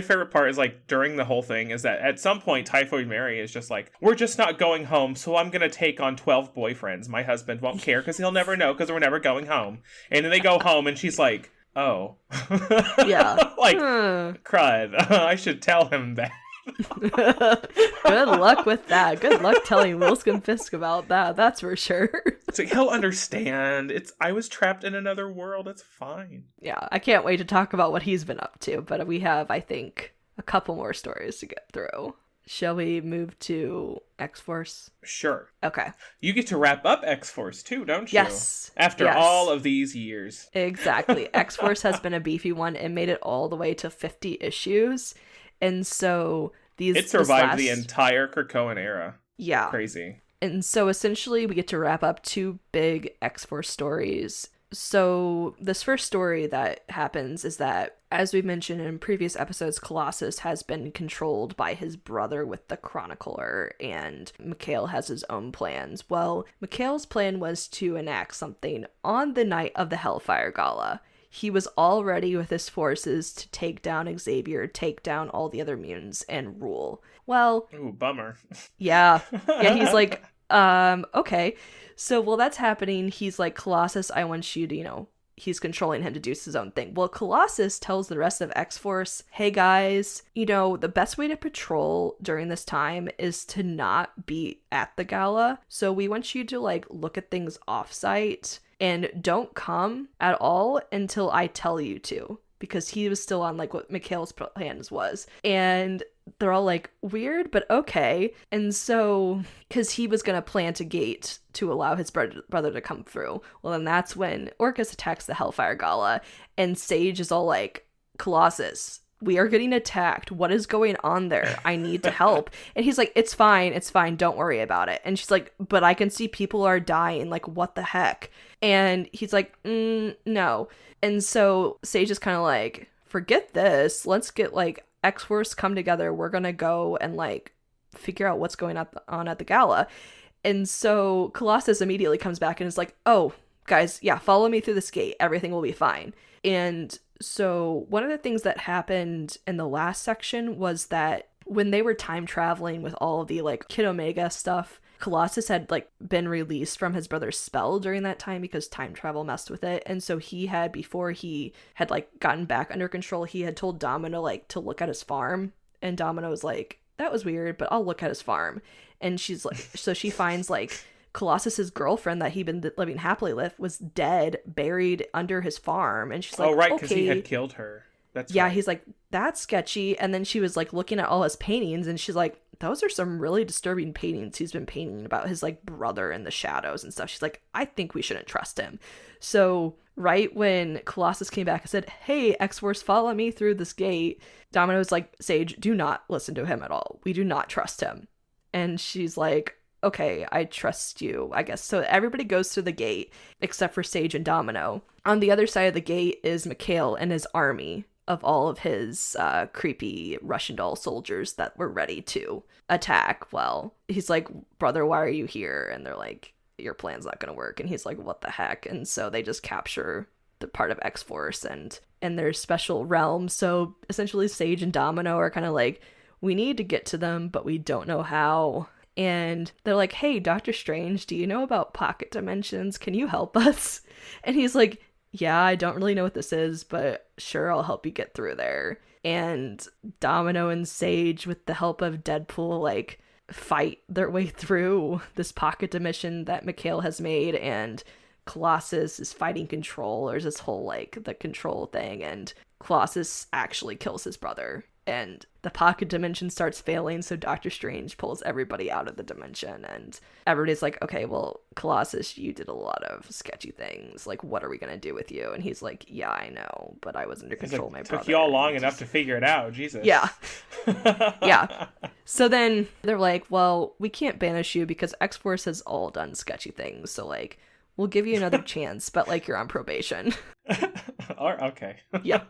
favorite part is during the whole thing is that at some point Typhoid Mary is just like, we're just not going home, so I'm gonna take on 12 boyfriends. My husband won't care because he'll never know because we're never going home. And then they go home and she's like, oh. Yeah. Crud. I should tell him that. Good luck with that. Good luck telling Wilson Fisk about that. That's for sure. It's he'll understand. I was trapped in another world. It's fine. Yeah, I can't wait to talk about what he's been up to. But we have, I think, a couple more stories to get through. Shall we move to X-Force? Sure. Okay. You get to wrap up X-Force too, don't you? Yes. After all of these years. Exactly. X-Force has been a beefy one and made it all the way to 50 issues. And so it survived the entire Krakoan era. Yeah. Crazy. And so essentially we get to wrap up 2 big X-Force stories. So this first story that happens is that, as we mentioned in previous episodes, Colossus has been controlled by his brother with the Chronicler, and Mikhail has his own plans. Well, Mikhail's plan was to enact something on the night of the Hellfire Gala. He was all ready with his forces to take down Xavier, take down all the other mutants, and rule. Well... Ooh, bummer. Yeah. Yeah, he's like, okay. So while that's happening, he's like, Colossus, I want you to, he's controlling him to do his own thing. Well, Colossus tells the rest of X-Force, hey guys, the best way to patrol during this time is to not be at the gala. So we want you to look at things off-site and don't come at all until I tell you to. Because he was still on what Mikhail's plans was. And they're all like, weird, but okay. And so, because he was going to plant a gate to allow his brother to come through. Well, then that's when Orcus attacks the Hellfire Gala. And Sage is all like, Colossus, we are getting attacked. What is going on there? I need to help. And he's like, it's fine. Don't worry about it. And she's like, but I can see people are dying. What the heck? And he's like, no. And so Sage is kind of like, forget this. Let's get X-Force come together. We're going to go and figure out what's going on at the gala. And so Colossus immediately comes back and is like, oh, guys, yeah, follow me through this gate. Everything will be fine. And so one of the things that happened in the last section was that when they were time traveling with all of the Kid Omega stuff, Colossus had been released from his brother's spell during that time because time travel messed with it. And so he had, before he had gotten back under control, he had told Domino to look at his farm. And Domino was like, that was weird, but I'll look at his farm. And she's like, so she finds Colossus's girlfriend that he'd been living happily with was dead, buried under his farm. And she's like, oh, right, because okay. he had killed her. That's yeah, right. He's like, that's sketchy. And then she was looking at all his paintings and she's like, those are some really disturbing paintings he's been painting about his brother in the shadows and stuff. She's like, I think we shouldn't trust him. So right when Colossus came back and said, hey, X-Force, follow me through this gate, Domino's like, Sage, do not listen to him at all. We do not trust him. And she's like, okay, I trust you, I guess. So everybody goes through the gate except for Sage and Domino. On the other side of the gate is Mikhail and his army of all of his creepy Russian doll soldiers that were ready to attack. Well, he's like, brother, why are you here? And they're like, your plan's not gonna work. And he's like, what the heck? And so they just capture the part of X-Force and their special realm. So essentially Sage and Domino are kind of like, we need to get to them, but we don't know how. And they're like, hey, Doctor Strange, do you know about pocket dimensions? Can you help us? And he's like, yeah, I don't really know what this is, but sure, I'll help you get through there. And Domino and Sage, with the help of Deadpool, fight their way through this pocket dimension that Mikhail has made, and Colossus is fighting Control. There's this whole, the Control thing, and Colossus actually kills his brother. And the pocket dimension starts failing, so Doctor Strange pulls everybody out of the dimension, and everybody's like, okay, well, Colossus, you did a lot of sketchy things. What are we gonna do with you? And he's like, yeah, I know, but I was under control of my brother. Took you all long enough to figure it out, Jesus. Yeah. Yeah. So then they're like, well, we can't banish you because X-Force has all done sketchy things, so, we'll give you another chance, but, you're on probation. Okay. Yeah.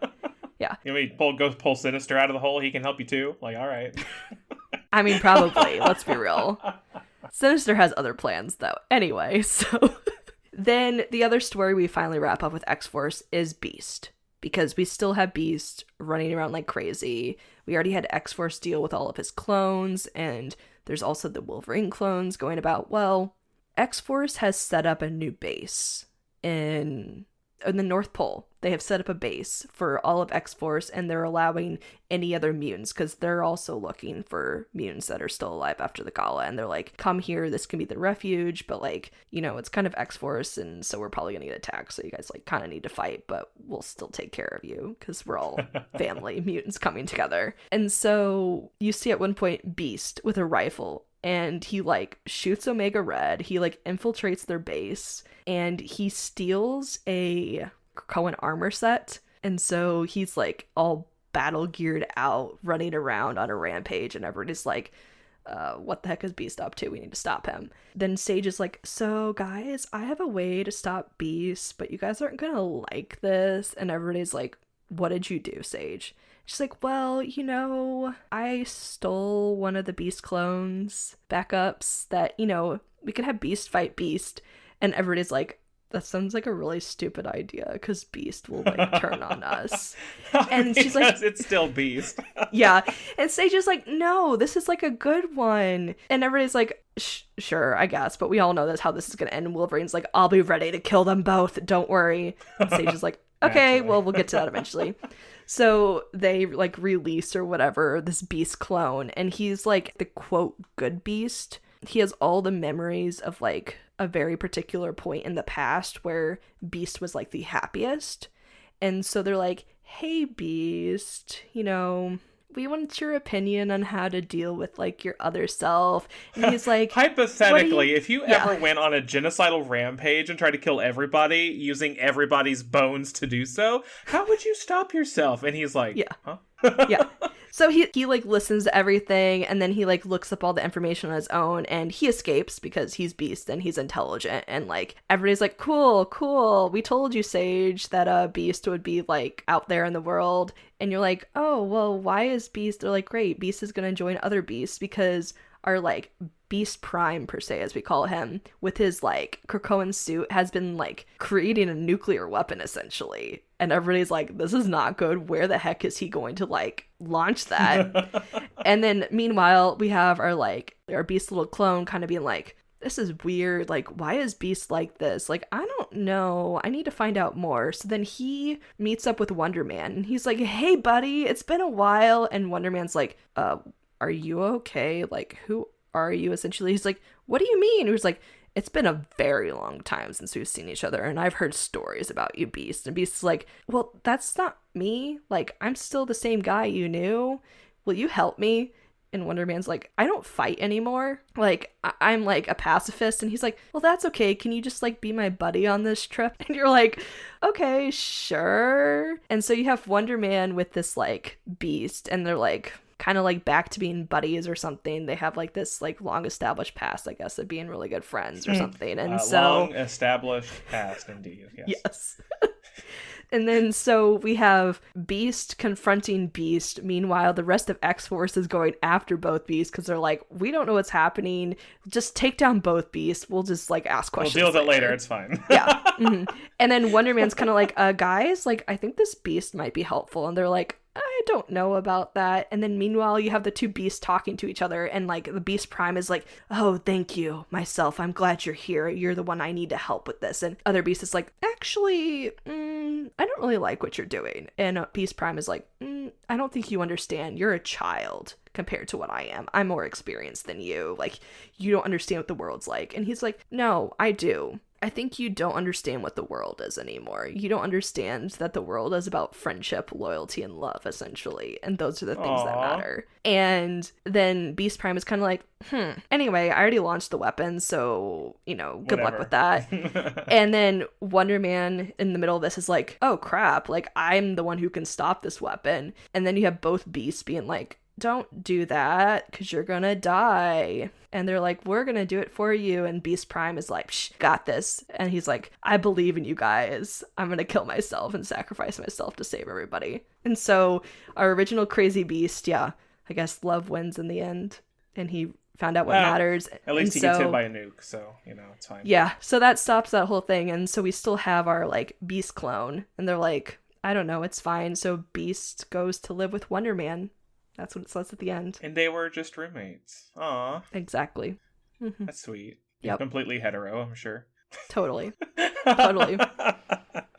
Yeah. You mean pull Sinister out of the hole? He can help you too? All right. I mean, probably. Let's be real. Sinister has other plans, though. Anyway, so then the other story we finally wrap up with X-Force is Beast. Because we still have Beast running around like crazy. We already had X-Force deal with all of his clones, and there's also the Wolverine clones going about. Well, X-Force has set up a new base in the North Pole. They have set up a base for all of X-Force, and they're allowing any other mutants, because they're also looking for mutants that are still alive after the gala, and they're like, come here, this can be the refuge, but it's kind of X-Force, and so we're probably gonna get attacked, so you guys kind of need to fight, but we'll still take care of you, because we're all family mutants coming together. And so you see at one point Beast with a rifle, and he shoots Omega Red, he infiltrates their base, and he steals a Krakoan armor set, and so he's all battle geared out, running around on a rampage, and everybody's like, what the heck is Beast up to? We need to stop him. Then Sage is like, so guys, I have a way to stop Beast, but you guys aren't gonna like this. And everybody's like, what did you do, Sage? She's like, well, you know, I stole one of the Beast clones backups that, you know, we could have Beast fight Beast. And everybody's like, that sounds like a really stupid idea because Beast will like turn on us. And she's like, it's still Beast. Yeah. And Sage is like, no, this is like a good one. And everybody's like, sure, I guess. But we all know that's how this is going to end. And Wolverine's like, I'll be ready to kill them both. Don't worry. And Sage is like, okay, well, we'll get to that eventually. So they like release or whatever this Beast clone. And he's like the quote good Beast. He has all the memories of like a very particular point in the past where Beast was like the happiest. And so they're like, hey Beast, you know, we want your opinion on how to deal with like your other self. And he's like, hypothetically, if you ever went on a genocidal rampage and tried to kill everybody using everybody's bones to do so, how would you stop yourself? And he's like, huh? Yeah. So he like listens to everything, and then he like looks up all the information on his own, and he escapes because he's Beast and he's intelligent, and like everybody's like, cool, we told you, Sage, that Beast would be like out there in the world. And you're like, oh well, why is Beast? They're like, great, Beast is gonna join other Beasts because our like Beast Prime, per se, as we call him, with his like Krakoan suit, has been like creating a nuclear weapon essentially. And everybody's like, this is not good. Where the heck is he going to like launch that? And then meanwhile, we have our Beast little clone kind of being like, this is weird. Like, why is Beast like this? Like, I don't know. I need to find out more. So then he meets up with Wonder Man and he's like, hey buddy, it's been a while. And Wonder Man's like, are you okay? Like, who are you? Essentially, he's like, what do you mean? He was like, it's been a very long time since we've seen each other, and I've heard stories about you, Beast. And Beast's like, well, that's not me. Like, I'm still the same guy you knew. Will you help me? And Wonder Man's like, I don't fight anymore. Like, I'm like a pacifist. And he's like, well, that's okay. Can you just like be my buddy on this trip? And you're like, okay, sure. And so you have Wonder Man with this like Beast, and they're like kind of like back to being buddies or something. They have like this like long established past, I guess, of being really good friends or something. And so long established past, indeed. Yes. And then so we have Beast confronting Beast. Meanwhile, the rest of X-Force is going after both Beasts because they're like, we don't know what's happening. Just take down both Beasts. We'll just like ask questions. We'll deal with it later. It's fine. Yeah. Mm-hmm. And then Wonder Man's kind of like, guys, like, I think this Beast might be helpful. And they're like, I don't know about that. And then meanwhile, you have the two Beasts talking to each other, and like the Beast Prime is like, oh, thank you, myself. I'm glad you're here. You're the one I need to help with this. And other Beast is like, actually, I don't really like what you're doing. And Beast Prime is like, I don't think you understand. You're a child compared to what I am. I'm more experienced than you. Like, you don't understand what the world's like. And he's like, no, I do. I think you don't understand what the world is anymore. You don't understand that the world is about friendship, loyalty, and love, essentially. And those are the things that matter. And then Beast Prime is kind of like, anyway, I already launched the weapon, so, you know, good luck with that. And then Wonder Man in the middle of this is like, oh crap, like, I'm the one who can stop this weapon. And then you have both Beasts being like, don't do that because you're gonna die. And they're like, we're gonna do it for you. And Beast Prime is like, got this. And he's like, I believe in you guys. I'm gonna kill myself and sacrifice myself to save everybody. And so our original crazy Beast, I guess love wins in the end. And he found out what matters. At least he gets hit by a nuke, so, you know, it's fine. Yeah, so that stops that whole thing. And so we still have our like Beast clone. And they're like, I don't know, it's fine. So Beast goes to live with Wonder Man. That's what it says at the end. And they were just roommates. Aw. Exactly. Mm-hmm. That's sweet. Yep. Completely hetero, I'm sure. Totally. Totally.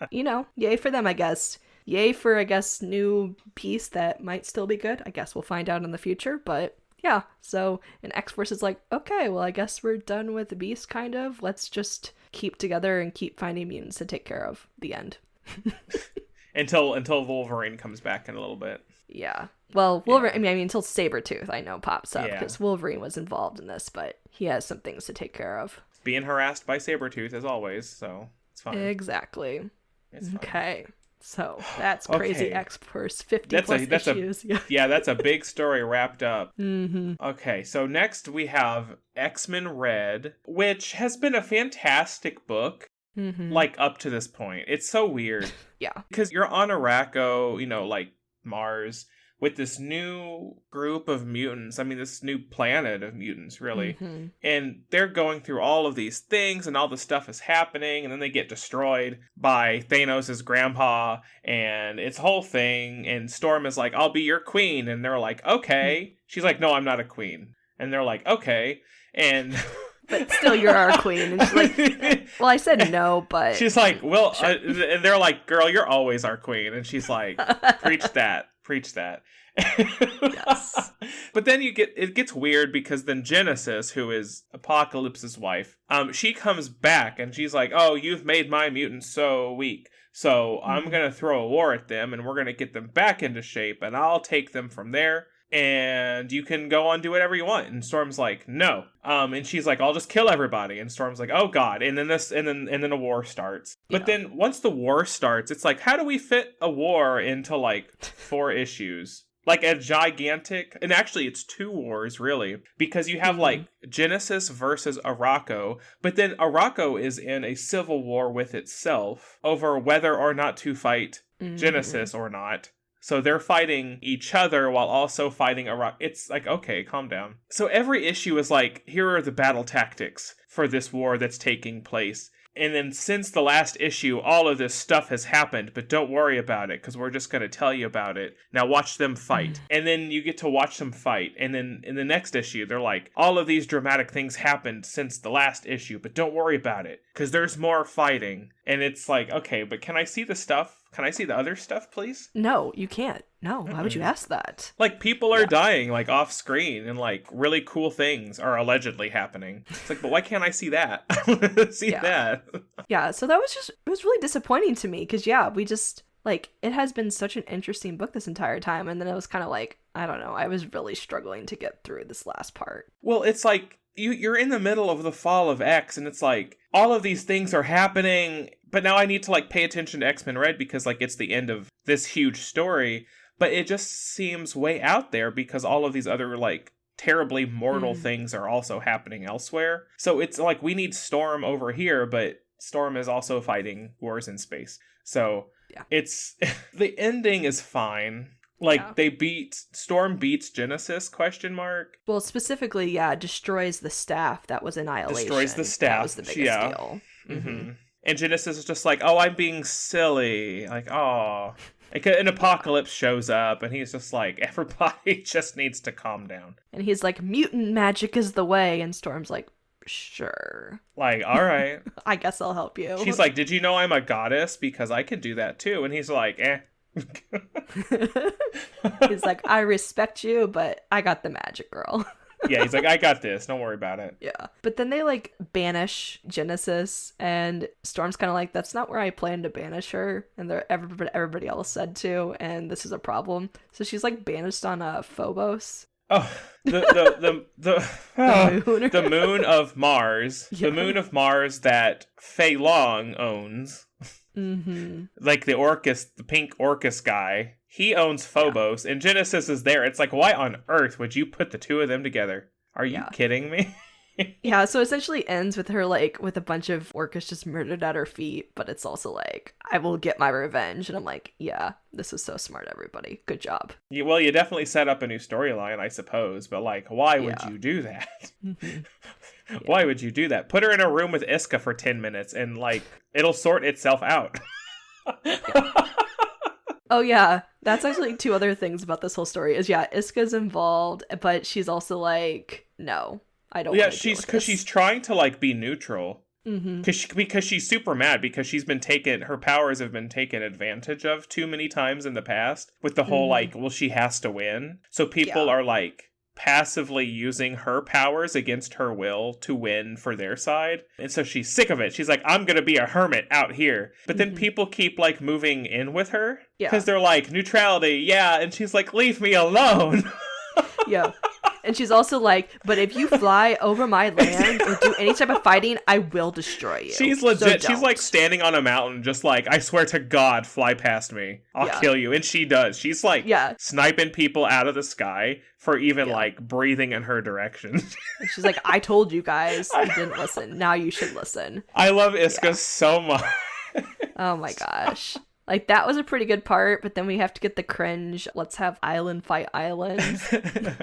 You know, yay for them, I guess. Yay for, I guess, new piece that might still be good. I guess we'll find out in the future, but yeah. So, and X-Force is like, okay, well, I guess we're done with the Beast, kind of. Let's just keep together and keep finding mutants to take care of. The end. Until Wolverine comes back in a little bit. Yeah. Well, Wolverine, I mean, until Sabretooth, I know, pops up, because Yeah. Wolverine was involved in this, but he has some things to take care of. Being harassed by Sabretooth, as always, so it's fine. Exactly. It's fine. Okay. So that's Crazy Okay. X-Force, 50 plus issues. Yeah, that's a big story wrapped up. Mm-hmm. Okay, so next we have X-Men Red, which has been a fantastic book, Mm-hmm. like, up to this point. It's so weird. Yeah. Because you're on Araco, like, Mars, with this new group of mutants. I mean, this new planet of mutants, really. Mm-hmm. And they're going through all of these things, and all this stuff is happening, and then they get destroyed by Thanos' grandpa, and it's a whole thing, and Storm is like, I'll be your queen, and they're like, okay. She's like, no, I'm not a queen. And they're like, okay. And... But still, you're our queen. And she's like, well, I said no, but... She's like, well, sure. And they're like, girl, you're always our queen. And she's like, preach that. Yes. But then it gets weird because then Genesis, who is Apocalypse's wife, she comes back and she's like, oh, you've made my mutants so weak. So I'm going to throw a war at them and we're going to get them back into shape and I'll take them from there. And you can go on do whatever you want. And Storm's like, no. And she's like, I'll just kill everybody. And Storm's like, oh God. And then a war starts. But then once the war starts, it's like, how do we fit a war into like 4 issues? Like a gigantic, and actually it's 2 wars really, because you have like Genesis versus Araco, but then Araco is in a civil war with itself over whether or not to fight Genesis or not. So they're fighting each other while also fighting Araco. It's like, okay, calm down. So every issue is like, here are the battle tactics for this war that's taking place. And then since the last issue, all of this stuff has happened, but don't worry about it, because we're just going to tell you about it. Now watch them fight. And then you get to watch them fight. And then in the next issue, they're like, all of these dramatic things happened since the last issue, but don't worry about it, because there's more fighting. And it's like, okay, but can I see the stuff? Can I see the other stuff, please? No, you can't. No, why would you ask that? Like, people are dying, like, off screen, and, like, really cool things are allegedly happening. It's like, but why can't I see that? I want to see that. Yeah, so it was really disappointing to me, because, we just, like, it has been such an interesting book this entire time, and then it was kind of like, I don't know, I was really struggling to get through this last part. Well, it's like, you're in the middle of the fall of X, and it's like, all of these things are happening, but now I need to, like, pay attention to X-Men Red, because, like, it's the end of this huge story. But it just seems way out there because all of these other, like, terribly mortal things are also happening elsewhere. So it's like, we need Storm over here, but Storm is also fighting wars in space. So it's... the ending is fine. Like, Storm beats Genesis, ? Well, specifically, destroys the staff that was Annihilation. Destroys the staff. That was the biggest deal. Mm-hmm. And Genesis is just like, oh, I'm being silly. Like, oh... An Apocalypse shows up, and he's just like, everybody just needs to calm down. And he's like, mutant magic is the way, and Storm's like, sure. Like, all right. I guess I'll help you. She's like, did you know I'm a goddess? Because I can do that too. And he's like, eh. He's like, I respect you, but I got the magic, girl. Yeah, he's like, I got this. Don't worry about it. Yeah. But then they, like, banish Genesis, and Storm's kind of like, that's not where I planned to banish her. And everybody else said to, and this is a problem. So she's, like, banished on Phobos. Oh, the moon. The moon of Mars. Yeah. The moon of Mars that Fei Long owns. Mm-hmm. Like the pink Orcus guy. He owns Phobos, and Genesis is there. It's like, why on earth would you put the two of them together? Are you kidding me? Yeah, so it essentially ends with her, like, with a bunch of Orcus just murdered at her feet, but it's also like, I will get my revenge. And I'm like, yeah, this is so smart, everybody. Good job. Yeah, well, you definitely set up a new storyline, I suppose, but, like, why would you do that? Mm-hmm. Why would you do that? Put her in a room with Iska for 10 minutes, and, like, it'll sort itself out. Oh, yeah. That's actually 2 other things about this whole story is, Iska's involved, but she's also like, no, I don't want to deal with this. She's trying to, like, be neutral. Mm-hmm. Because she's super mad because her powers have been taken advantage of too many times in the past with the whole, like, well, she has to win. So people are, like, passively using her powers against her will to win for their side. And so she's sick of it. She's like, I'm gonna be a hermit out here. But then people keep, like, moving in with her. Because they're like, neutrality, and she's like, leave me alone. Yeah. And she's also like, but if you fly over my land or do any type of fighting, I will destroy you. She's legit. So She's like standing on a mountain, just like, I swear to God, fly past me. I'll kill you. And she does. She's like sniping people out of the sky for even like breathing in her direction. And she's like, I told you guys. You didn't listen. Now you should listen. I love Iska so much. Oh my gosh. Like, that was a pretty good part, but then we have to get the cringe, let's have island fight islands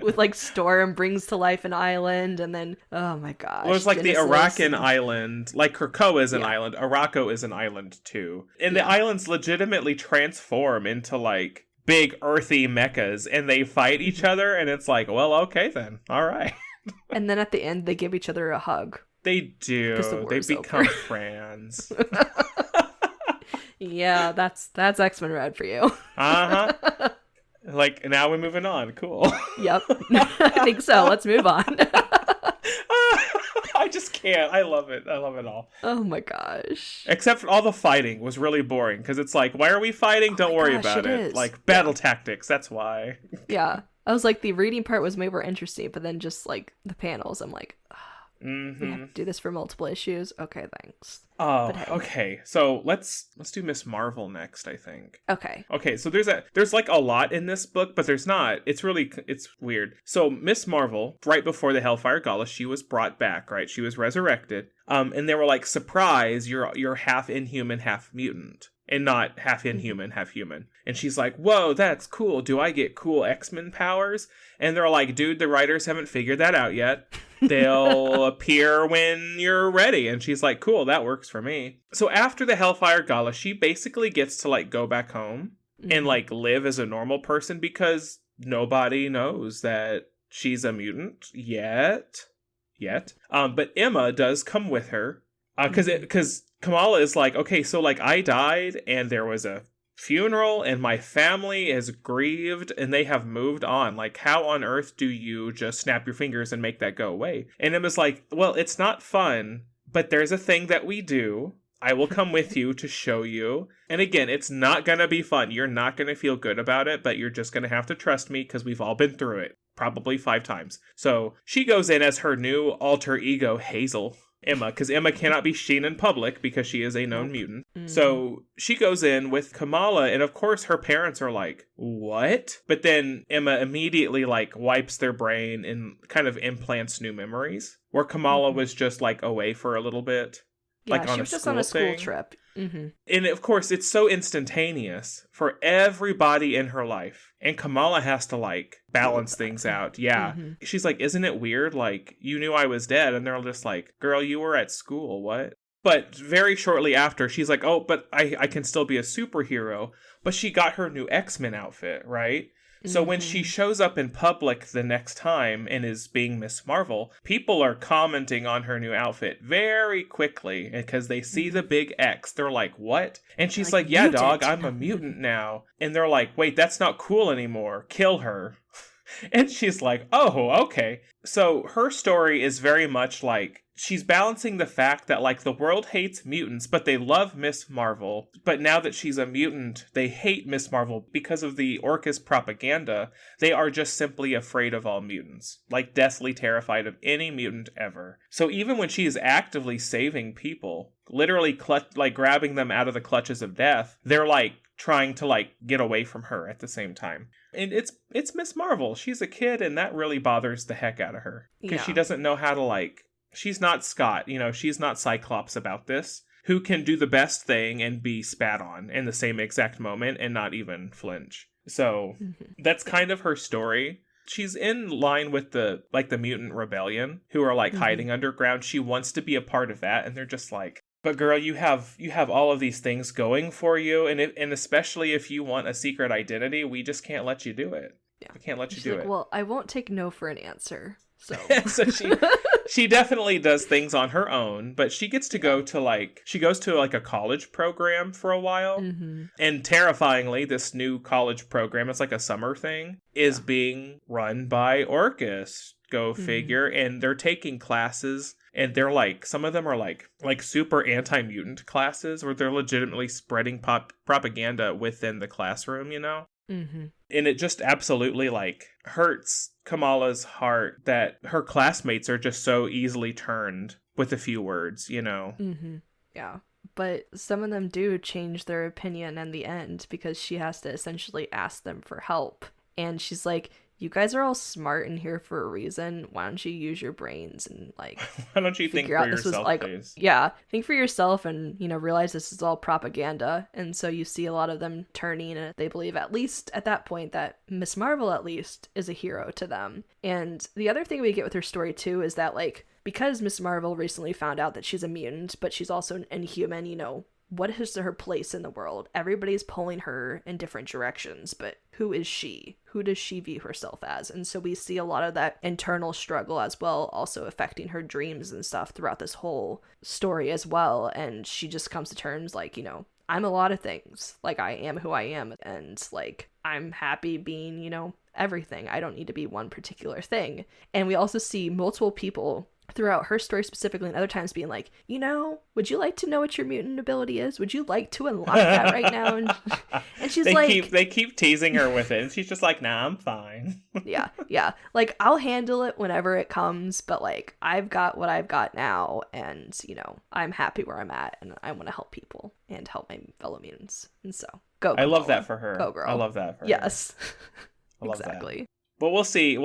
with, like, Storm brings to life an island, and then, oh my gosh. Well, it's like Genesis. The Arakan island, like Krakoa is an island, Arako is an island too. And the islands legitimately transform into, like, big earthy mechas, and they fight each other, and it's like, well, okay then, all right. And then at the end, they give each other a hug. They do. They become friends. Yeah, that's X-Men Red for you. Uh-huh. Like, now we're moving on. Cool. Yep. I think so. Let's move on. I just can't. I love it. I love it all. Oh my gosh. Except for all the fighting was really boring, because it's like, why are we fighting? Don't worry about it. Like, battle tactics, that's why. Yeah. I was like, the reading part was way more interesting, but then just, like, the panels, I'm like, we have to do this for multiple issues? Okay, thanks. Oh, hey. Okay. So let's do Miss Marvel next, I think. Okay. Okay, so there's like a lot in this book, but there's not. It's weird. So Miss Marvel, right before the Hellfire Gala, she was brought back, right? She was resurrected. And they were like, surprise, you're half inhuman, half mutant. And not half inhuman, half human. And she's like, whoa, that's cool. Do I get cool X-Men powers? And they're like, dude, the writers haven't figured that out yet. They'll appear when you're ready. And she's like, cool, that works for me. So after the Hellfire Gala, she basically gets to like go back home and like live as a normal person, because nobody knows that she's a mutant yet. But Emma does come with her. Because Kamala is like, okay, so like I died and there was a funeral and my family is grieved and they have moved on. Like, how on earth do you just snap your fingers and make that go away? And Emma's like, well, it's not fun, but there's a thing that we do. I will come with you to show you. And again, it's not going to be fun. You're not going to feel good about it, but you're just going to have to trust me, because we've all been through it. Probably 5 times. So she goes in as her new alter ego, Hazel. Emma, because Emma cannot be seen in public because she is a known mutant. So she goes in with Kamala, and of course her parents are like, what? But then Emma immediately like wipes their brain and kind of implants new memories, where Kamala was just like away for a little bit. Yeah, like she was just on a school trip. And of course, it's so instantaneous for everybody in her life. And Kamala has to, like, balance things out. Yeah. She's like, isn't it weird? Like, you knew I was dead. And they're just like, girl, you were at school. What? But very shortly after, she's like, oh, but I can still be a superhero. But she got her new X-Men outfit, right? So when she shows up in public the next time and is being Miss Marvel, people are commenting on her new outfit very quickly, because they see the big X. They're like, what? And she's like, yeah, dog, I'm a mutant now. And they're like, wait, that's not cool anymore. Kill her. And she's like, oh, okay. So her story is very much like, she's balancing the fact that, like, the world hates mutants, but they love Miss Marvel. But now that she's a mutant, they hate Miss Marvel because of the Orcus propaganda. They are just simply afraid of all mutants. Like, deathly terrified of any mutant ever. So even when she is actively saving people, literally grabbing them out of the clutches of death, they're, like, trying to, like, get away from her at the same time. And it's Miss Marvel. She's a kid, and that really bothers the heck out of her. Because she doesn't know how to, like... She's not Scott, she's not Cyclops about this, who can do the best thing and be spat on in the same exact moment and not even flinch. So that's kind of her story. She's in line with the mutant rebellion, who are like hiding underground. She wants to be a part of that, and they're just like, but girl, you have all of these things going for you, and especially if you want a secret identity, we just can't let you do it. Yeah. We can't let you do it. Well, I won't take no for an answer. So, so she definitely does things on her own, but she gets to go to she goes to a college program for a while. And terrifyingly, this new college program, it's like a summer thing, is being run by Orcus. Go figure. And they're taking classes, and they're some of them are like super anti-mutant classes, where they're legitimately spreading propaganda within the classroom, Mm-hmm. And it just absolutely, like, hurts Kamala's heart that her classmates are just so easily turned with a few words, you know? Mm-hmm. Yeah. But some of them do change their opinion in the end because she has to essentially ask them for help. And she's like, you guys are all smart in here for a reason. Why don't you use your brains and, like, Why don't you think figure for out this was yourself, like, please? yeah, think for yourself and, you know, realize this is all propaganda. And so you see a lot of them turning and they believe, at least at that point, that Miss Marvel at least is a hero to them. And the other thing we get with her story too is that, like, because Miss Marvel recently found out that she's a mutant, but she's also an inhuman, you know, what is her place in the world? Everybody's pulling her in different directions, but who is she? Who does she view herself as? And so we see a lot of that internal struggle as well, also affecting her dreams and stuff throughout this whole story as well. And she just comes to terms like, you know, I'm a lot of things. Like, I am who I am. And, like, I'm happy being, you know, everything. I don't need to be one particular thing. And we also see multiple people throughout her story specifically and other times being like, you know, would you like to know what your mutant ability is? Would you like to unlock that right now? And she's they keep teasing her with it, and she's just like, nah, I'm fine. yeah, like, I'll handle it whenever it comes, but, like, I've got what I've got now, and, you know, I'm happy where I'm at, and I want to help people and help my fellow mutants. And so go Kamala. I love that for her. Go girl. I love that for her. Yes. I love exactly that. But we'll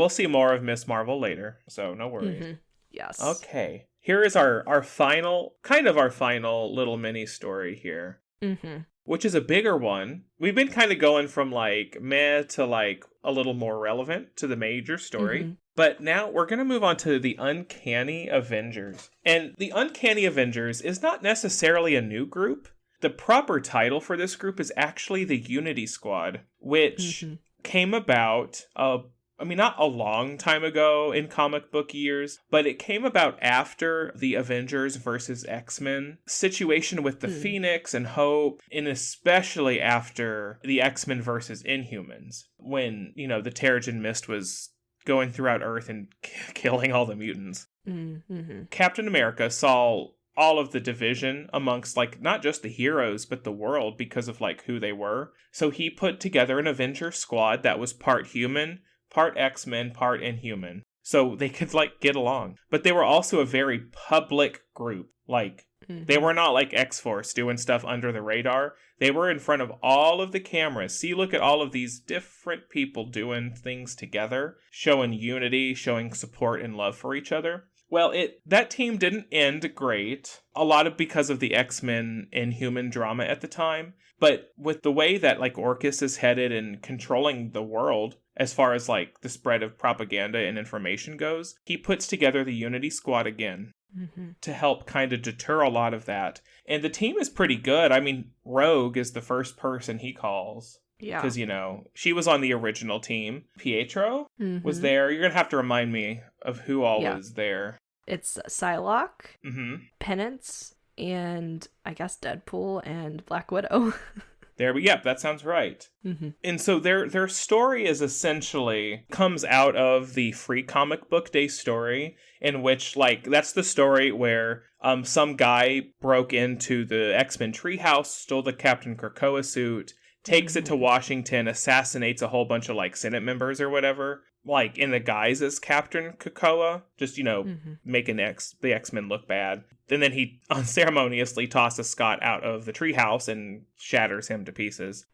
see more of Miss Marvel later, so no worries. Mm-hmm. Yes. Okay. Here is our final little mini story here. Mm-hmm. Which is a bigger one. We've been kind of going from, like, meh to, like, a little more relevant to the major story. Mm-hmm. But now we're going to move on to the Uncanny Avengers. And the Uncanny Avengers is not necessarily a new group. The proper title for this group is actually the Unity Squad, which came about not a long time ago in comic book years, but it came about after the Avengers versus X-Men situation with the Phoenix and Hope, and especially after the X-Men versus Inhumans, when, you know, the Terrigen Mist was going throughout Earth and killing all the mutants. Mm-hmm. Captain America saw all of the division amongst, like, not just the heroes, but the world because of, like, who they were. So he put together an Avenger squad that was part human, part X-Men, part Inhuman. So they could, like, get along. But they were also a very public group. Like, they were not like X-Force doing stuff under the radar. They were in front of all of the cameras. See, look at all of these different people doing things together, showing unity, showing support and love for each other. Well, that team didn't end great. A lot of because of the X-Men Inhuman drama at the time. But with the way that, like, Orcus is headed and controlling the world, as far as, like, the spread of propaganda and information goes, he puts together the Unity Squad again to help kind of deter a lot of that. And the team is pretty good. I mean, Rogue is the first person he calls. Yeah. Because, you know, she was on the original team. Pietro was there. You're going to have to remind me of who all was there. It's Psylocke, Penance, and I guess Deadpool and Black Widow. Yep, that sounds right. And so their story is essentially comes out of the Free Comic Book Day story, in which, like, that's the story where some guy broke into the X-Men treehouse, stole the Captain Krakoa suit, takes it to Washington, assassinates a whole bunch of, like, Senate members or whatever, like, in the guise as Captain Krakoa, just, you know, making the X-Men look bad. And then he unceremoniously tosses Scott out of the treehouse and shatters him to pieces.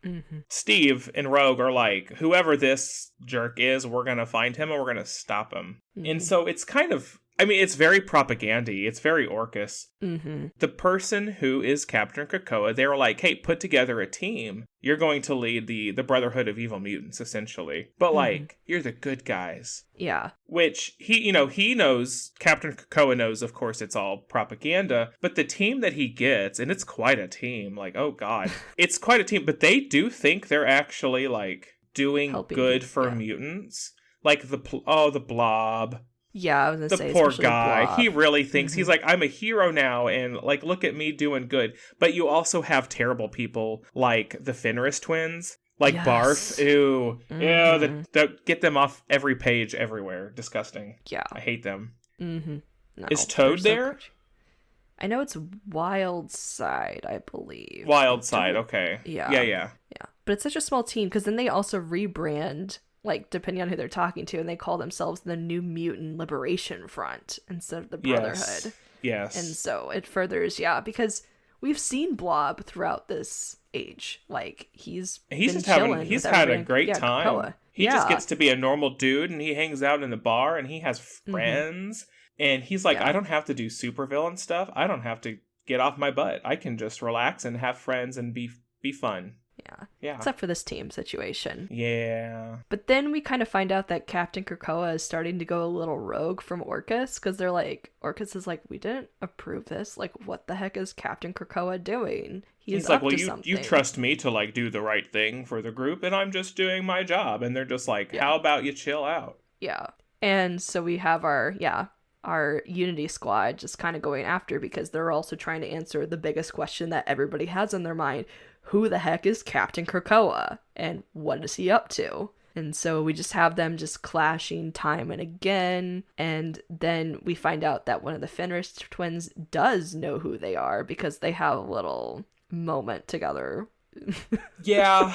Steve and Rogue are like, whoever this jerk is, we're going to find him and we're going to stop him. And so it's kind of, I mean, it's very propagandy. It's very Orcus. The person who is Captain Krakoa, they were like, hey, put together a team. You're going to lead the Brotherhood of Evil Mutants, essentially. But, like, you're the good guys. Yeah. Which, he knows, Captain Krakoa knows, of course, it's all propaganda. But the team that he gets, and it's quite a team. Like, oh, God. It's quite a team. But they do think they're actually, like, doing helping good for mutants. Like, the Blob. Yeah, I was gonna say, the poor guy. He really thinks he's like, I'm a hero now, and, like, look at me doing good. But you also have terrible people like the Fenris twins, like Barf. Ew, get them off every page, everywhere. Disgusting. Yeah, I hate them. No, is Toad there? I know it's Wild Side, I believe. Wild Side, okay. Yeah. But it's such a small team because then they also rebrand, like, depending on who they're talking to, and they call themselves the New Mutant Liberation Front instead of the Brotherhood. Yes. And so it furthers, because we've seen Blob throughout this age. Like, he's just had a great time. Krakoa. He just gets to be a normal dude, and he hangs out in the bar, and he has friends. And he's like, I don't have to do supervillain stuff. I don't have to get off my butt. I can just relax and have friends and be fun. Yeah. Except for this team situation. Yeah. But then we kind of find out that Captain Krakoa is starting to go a little rogue from Orcus, because they're like, Orcus is like, we didn't approve this. Like, what the heck is Captain Krakoa doing? He's like, well, you trust me to, like, do the right thing for the group, and I'm just doing my job. And they're just like, how about you chill out? Yeah. And so we have our Unity squad just kind of going after, because they're also trying to answer the biggest question that everybody has in their mind. Who the heck is Captain Krakoa? And what is he up to? And so we just have them just clashing time and again. And then we find out that one of the Fenris twins does know who they are, because they have a little moment together. Yeah.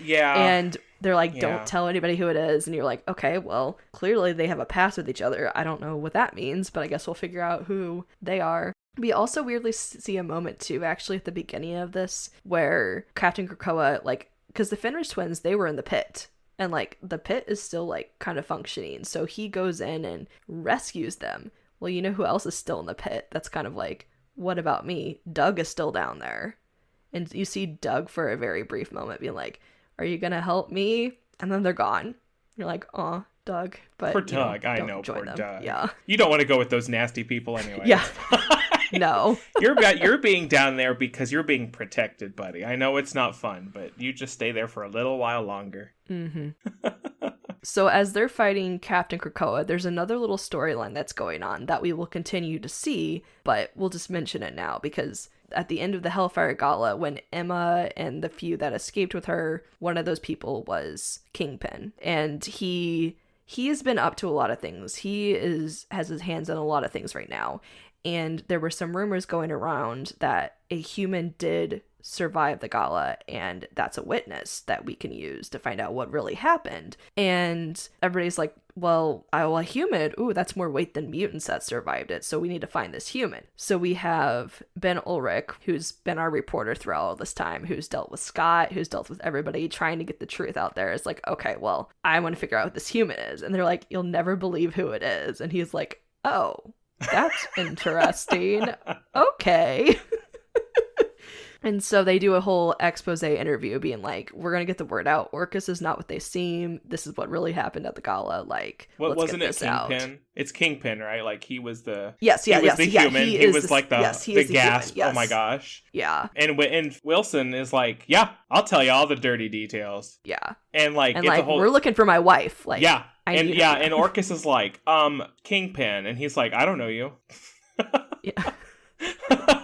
And they're like, don't tell anybody who it is. And you're like, okay, well, clearly they have a past with each other. I don't know what that means, but I guess we'll figure out who they are. We also weirdly see a moment, too, actually, at the beginning of this, where Captain Krakoa, like, because the Fenris twins, they were in the pit. And, like, the pit is still, like, kind of functioning. So he goes in and rescues them. Well, you know who else is still in the pit? That's kind of like, what about me? Doug is still down there. And you see Doug for a very brief moment being like, are you going to help me? And then they're gone. You're like, aw, Doug. But, poor Doug. I know, poor them. Doug. Yeah. You don't want to go with those nasty people anyway. Yeah. No. You're being down there because you're being protected, buddy. I know it's not fun, but you just stay there for a little while longer. Mm-hmm. So as they're fighting Captain Krakoa, there's another little storyline that's going on that we will continue to see, but we'll just mention it now, because at the end of the Hellfire Gala, when Emma and the few that escaped with her, one of those people was Kingpin. And he has been up to a lot of things. He has his hands on a lot of things right now. And there were some rumors going around that a human did survive the gala, and that's a witness that we can use to find out what really happened. And everybody's like, well, a human, ooh, that's more weight than mutants that survived it, so we need to find this human. So we have Ben Ulrich, who's been our reporter throughout all this time, who's dealt with Scott, who's dealt with everybody, trying to get the truth out there. It's like, okay, well, I want to figure out what this human is. And they're like, you'll never believe who it is. And he's like, oh, that's interesting. Okay. And so they do a whole expose interview being like, we're going to get the word out. Orcus is not what they seem. This is what really happened at the gala. Like, what, let's wasn't get this it Kingpin? out. It's Kingpin, right? Like, he was the... Yes. He was the human. He was like the gasp. Yes. Oh my gosh. Yeah. And Wilson is like, yeah, I'll tell you all the dirty details. Yeah. And like, we're looking for my wife. Like, yeah. And Orcus is like, Kingpin. And he's like, I don't know you. Yeah.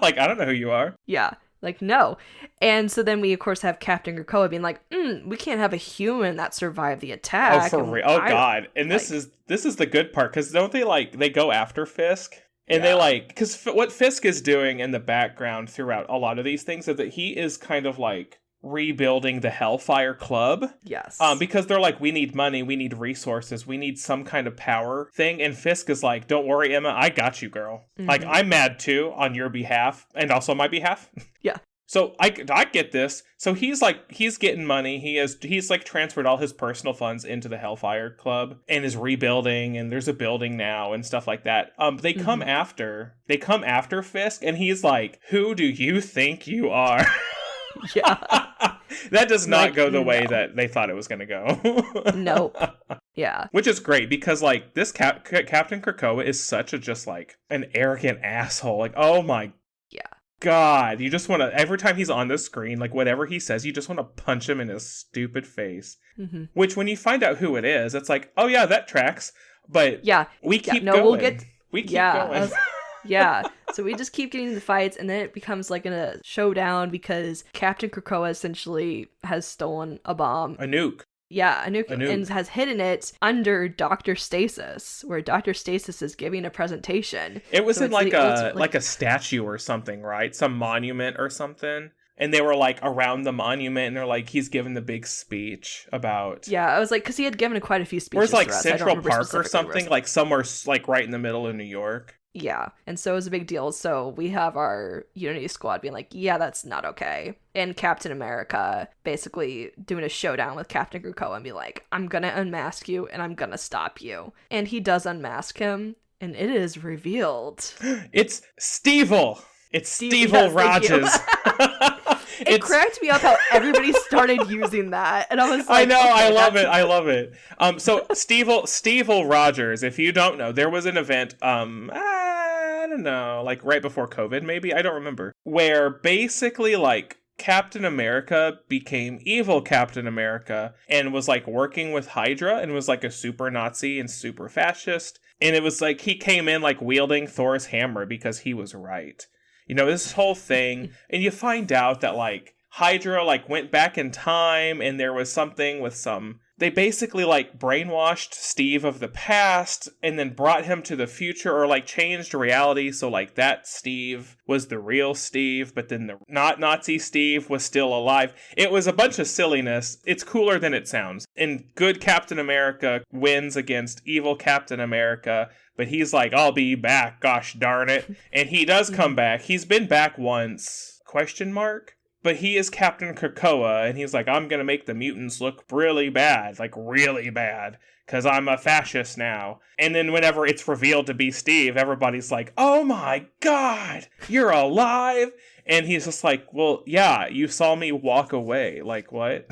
Like, I don't know who you are. Yeah. Like, no. And so then we, of course, have Captain Krakoa being like, we can't have a human that survived the attack. Oh, for real. Oh, God. And this is the good part, because don't they go after Fisk? And they because what Fisk is doing in the background throughout a lot of these things is that he is kind of like rebuilding the Hellfire Club. Yes. Because they're like, we need money, we need resources, we need some kind of power thing. And Fisk is like, don't worry, Emma, I got you, girl. Mm-hmm. Like, I'm mad too on your behalf and also my behalf. Yeah. So I get this. So he's getting money. He's like transferred all his personal funds into the Hellfire Club and is rebuilding, and there's a building now and stuff like that. They come after Fisk, and he's like, who do you think you are? Yeah. That does not go the way that they thought it was going to go. Nope. Yeah. Which is great, because like this Captain Krakoa is such a just like an arrogant asshole. Like, oh my God, you just want to, every time he's on the screen, like whatever he says, you just want to punch him in his stupid face. Mm-hmm. Which when you find out who it is, it's like, oh yeah, that tracks. But we keep going. We keep going. Yeah. So we just keep getting the fights, and then it becomes like in a showdown because Captain Krakoa essentially has stolen a bomb. A nuke. Yeah, a nuke. And has hidden it under Dr. Stasis, where Dr. Stasis is giving a presentation. It was in like a statue or something, right? Some monument or something. And they were like around the monument, and they're like, he's giving the big speech about. Yeah, I was like, because he had given quite a few speeches. Where's like for us. Central Park or something, like somewhere like right in the middle of New York. Yeah, and so it was a big deal. So we have our Unity Squad being like, yeah, that's not okay. And Captain America basically doing a showdown with Captain Krakoa and be like, I'm gonna unmask you and I'm gonna stop you. And he does unmask him, and it is revealed. It's Steve-ul. It's Steve-ul Rogers. It cracked me up how everybody started using that, and I was like, I know, okay, I love it. So Steve-ul Rogers, if you don't know, there was an event, I don't know, like right before COVID, maybe, I don't remember, where basically like Captain America became evil Captain America and was like working with Hydra and was like a super Nazi and super fascist, and it was like he came in like wielding Thor's hammer because he was right. You know, this whole thing, and you find out that, like, Hydra, like, went back in time, and there was something with they basically, like, brainwashed Steve of the past, and then brought him to the future, or, like, changed reality, so, like, that Steve was the real Steve, but then the not Nazi Steve was still alive. It was a bunch of silliness. It's cooler than it sounds. And good Captain America wins against evil Captain America, but he's like, I'll be back, gosh darn it. And he does come back. He's been back once, ? But he is Captain Krakoa, and he's like, I'm gonna make the mutants look really bad, like really bad, because I'm a fascist now. And then whenever it's revealed to be Steve, everybody's like, oh my god, you're alive! And he's just like, well, yeah, you saw me walk away. Like, what?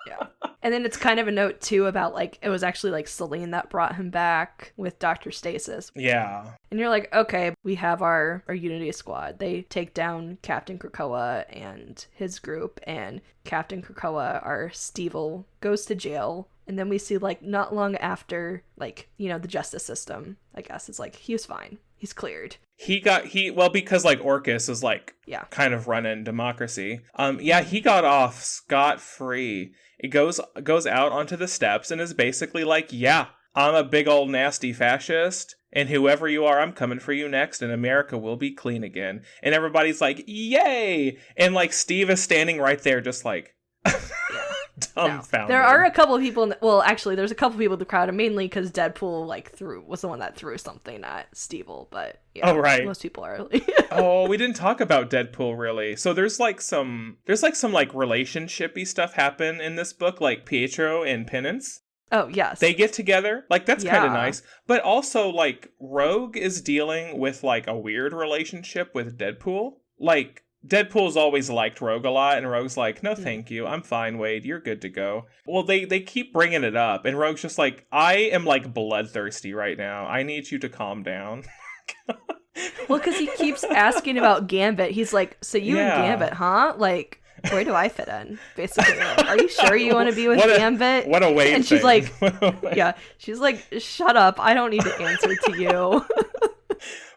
Yeah. And then it's kind of a note, too, about, like, it was actually, like, Selene that brought him back with Dr. Stasis. Yeah. And you're like, okay, we have our Unity Squad. They take down Captain Krakoa and his group, and Captain Krakoa, our Steve-ul, goes to jail. And then we see, like, not long after, like, you know, the justice system, I guess, is like, he was fine. He's cleared. Because like Orcus is like kind of running democracy. He got off scot-free. It goes out onto the steps and is basically like, yeah, I'm a big old nasty fascist, and whoever you are, I'm coming for you next, and America will be clean again. And everybody's like, yay! And like Steve is standing right there just like dumbfounded. There are a couple of people there's a couple of people in the crowd, and mainly because Deadpool was the one that threw something at Steve-ul, but yeah, most people are. Oh, we didn't talk about Deadpool really. So there's some like relationship-y stuff happen in this book, like Pietro and Penance. Oh, yes. They get together. Like, that's kind of nice. But also, like, Rogue is dealing with, like, a weird relationship with Deadpool. Like, Deadpool's always liked Rogue a lot, and Rogue's like, no, thank you. I'm fine, Wade. You're good to go. Well, they keep bringing it up, and Rogue's just like, I am, like, bloodthirsty right now. I need you to calm down. Well, because he keeps asking about Gambit. He's like, so you and Gambit, huh? Like, where do I fit in? Basically, like, are you sure you want to be with Gambit? What a Wade And she's like, she's like, shut up. I don't need to answer to you.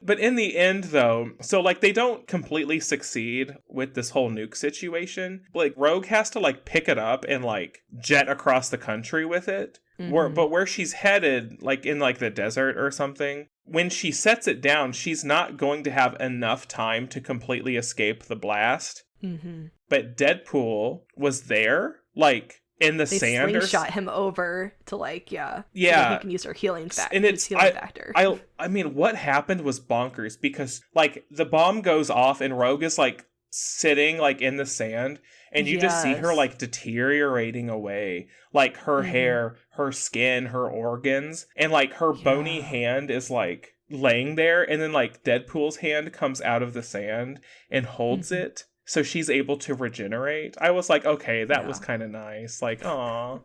But in the end, though, so, like, they don't completely succeed with this whole nuke situation. Like, Rogue has to, like, pick it up and, like, jet across the country with it. Mm-hmm. But where she's headed, like, in, like, the desert or something, when she sets it down, she's not going to have enough time to completely escape the blast. Mm-hmm. But Deadpool was there, like, in the sand. They slingshot him over to, like, so that he can use her healing factor. And it's factor. I mean, what happened was bonkers, because, like, the bomb goes off and Rogue is, like, sitting, like, in the sand, and you just see her, like, deteriorating away. Like, her hair, her skin, her organs, and, like, her bony hand is, like, laying there, and then, like, Deadpool's hand comes out of the sand and holds it. So she's able to regenerate. I was like, okay, that was kind of nice. Like, aw.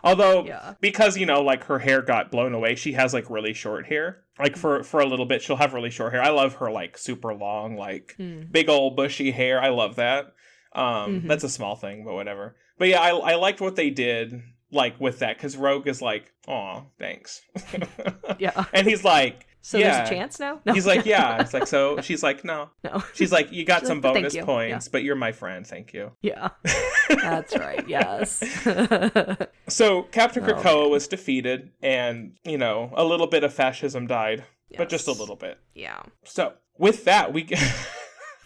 Although, because, you know, like, her hair got blown away, she has, like, really short hair. Like, for a little bit, she'll have really short hair. I love her, like, super long, like, big old bushy hair. I love that. That's a small thing, but whatever. But yeah, I liked what they did, like, with that, because Rogue is like, aw, thanks. And he's like... So there's a chance now? No. He's like, yeah. It's like, so she's like, no. She's like, you got some bonus points, but you're my friend. Thank you. Yeah. That's right. Yes. So Captain Krakoa was defeated, and, you know, a little bit of fascism died, but just a little bit. Yeah. So with that,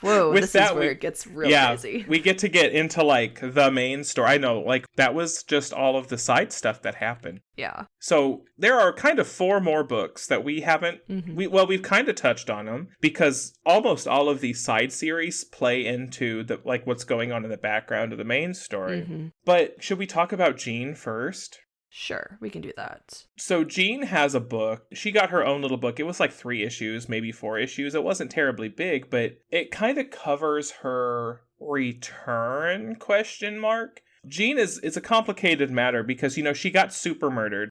Whoa, With this that, is where it gets real yeah, crazy. we get to get into like the main story. I know, like that was just all of the side stuff that happened. Yeah. So there are kind of 4 more books that we haven't. We've kind of touched on them because almost all of these side series play into the like what's going on in the background of the main story. But should we talk about Jean first? Sure, we can do that. So Jean has a book. She got her own little book. It was like 3 issues, maybe 4 issues. It wasn't terribly big, but it kind of covers her return, question mark. Jean it's a complicated matter because, you know, she got super murdered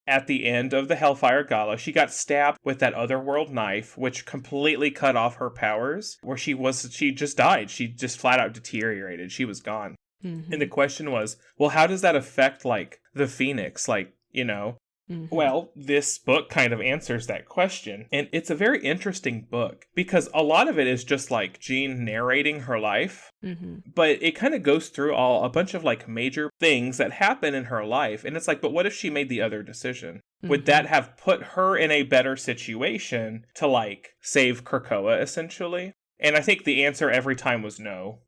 at the end of the Hellfire Gala. She got stabbed with that otherworld knife, which completely cut off her powers, where she just died. She just flat out deteriorated. She was gone. And the question was, well, how does that affect, like, the Phoenix? Like, you know? Well, this book kind of answers that question. And it's a very interesting book because a lot of it is just, like, Jean narrating her life. But it kind of goes through a bunch of, like, major things that happen in her life. And it's like, but what if she made the other decision? Would that have put her in a better situation to, like, save Krakoa, essentially? And I think the answer every time was no.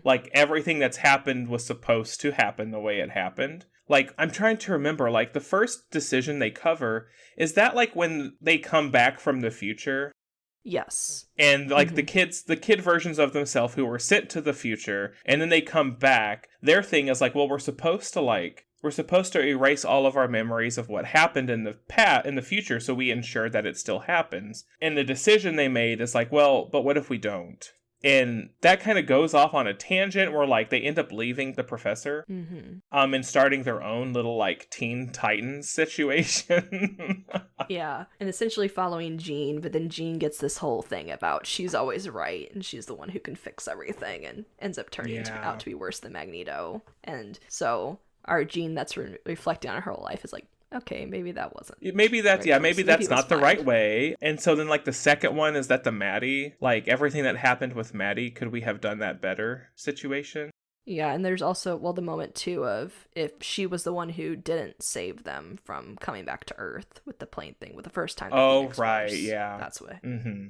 Like, everything that's happened was supposed to happen the way it happened. Like, I'm trying to remember, like, the first decision they cover, is that, like, when they come back from the future? Yes. And, like, the kid versions of themselves who were sent to the future, and then they come back, their thing is, like, well, we're supposed to erase all of our memories of what happened in the future, so we ensure that it still happens. And the decision they made is like, well, but what if we don't? And that kind of goes off on a tangent where, like, they end up leaving the professor and starting their own little, like, Teen Titans situation. Yeah, and essentially following Jean, but then Jean gets this whole thing about she's always right, and she's the one who can fix everything, and ends up turning out to be worse than Magneto. And so our Jean that's reflecting on her whole life is like, okay, maybe that wasn't. Maybe that's, right, maybe that's not the right way. And so then, like, the second one is that the Maddie, like, everything that happened with Maddie, could we have done that better situation? Yeah, and there's also, well, the moment, too, of if she was the one who didn't save them from coming back to Earth with the plane thing, with the first time. Oh, right, yeah. That's what.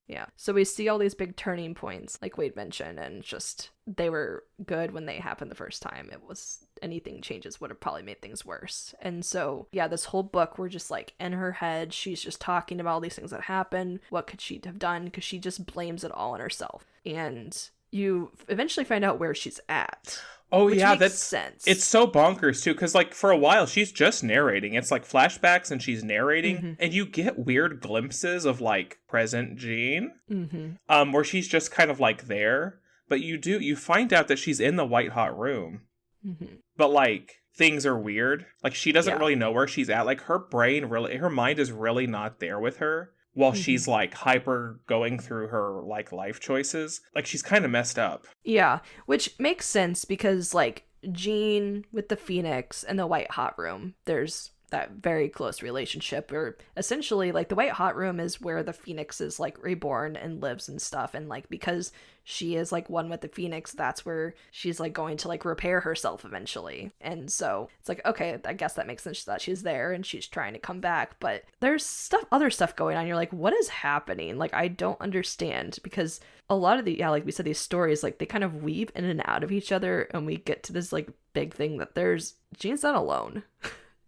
Yeah. So we see all these big turning points, like Wade mentioned, and just, they were good when they happened the first time. It was, anything changes would have probably made things worse. And so, yeah, this whole book, we're just, like, in her head, she's just talking about all these things that happened. What could she have done? Because she just blames it all on herself. And you eventually find out where she's at. Oh, yeah, makes sense. It's so bonkers, too, because, like, for a while, she's just narrating. It's, like, flashbacks, and she's narrating, and you get weird glimpses of, like, present Jean, where she's just kind of, like, there. But you find out that she's in the white-hot room. But, like, things are weird. Like, she doesn't really know where she's at. Like, her mind is really not there with her. While she's, like, hyper going through her, like, life choices. Like, she's kind of messed up. Yeah, which makes sense because, like, Jean with the Phoenix and the White Hot Room, there's that very close relationship where essentially, like, the White Hot Room is where the Phoenix is, like, reborn and lives and stuff. And, like, because she is, like, one with the Phoenix, that's where she's, like, going to, like, repair herself eventually. And so it's like, okay, I guess that makes sense that she's there and she's trying to come back. But there's other stuff going on. You're like, what is happening? Like, I don't understand, because a lot of like we said, these stories, like, they kind of weave in and out of each other, and we get to this, like, big thing that Jean's not alone.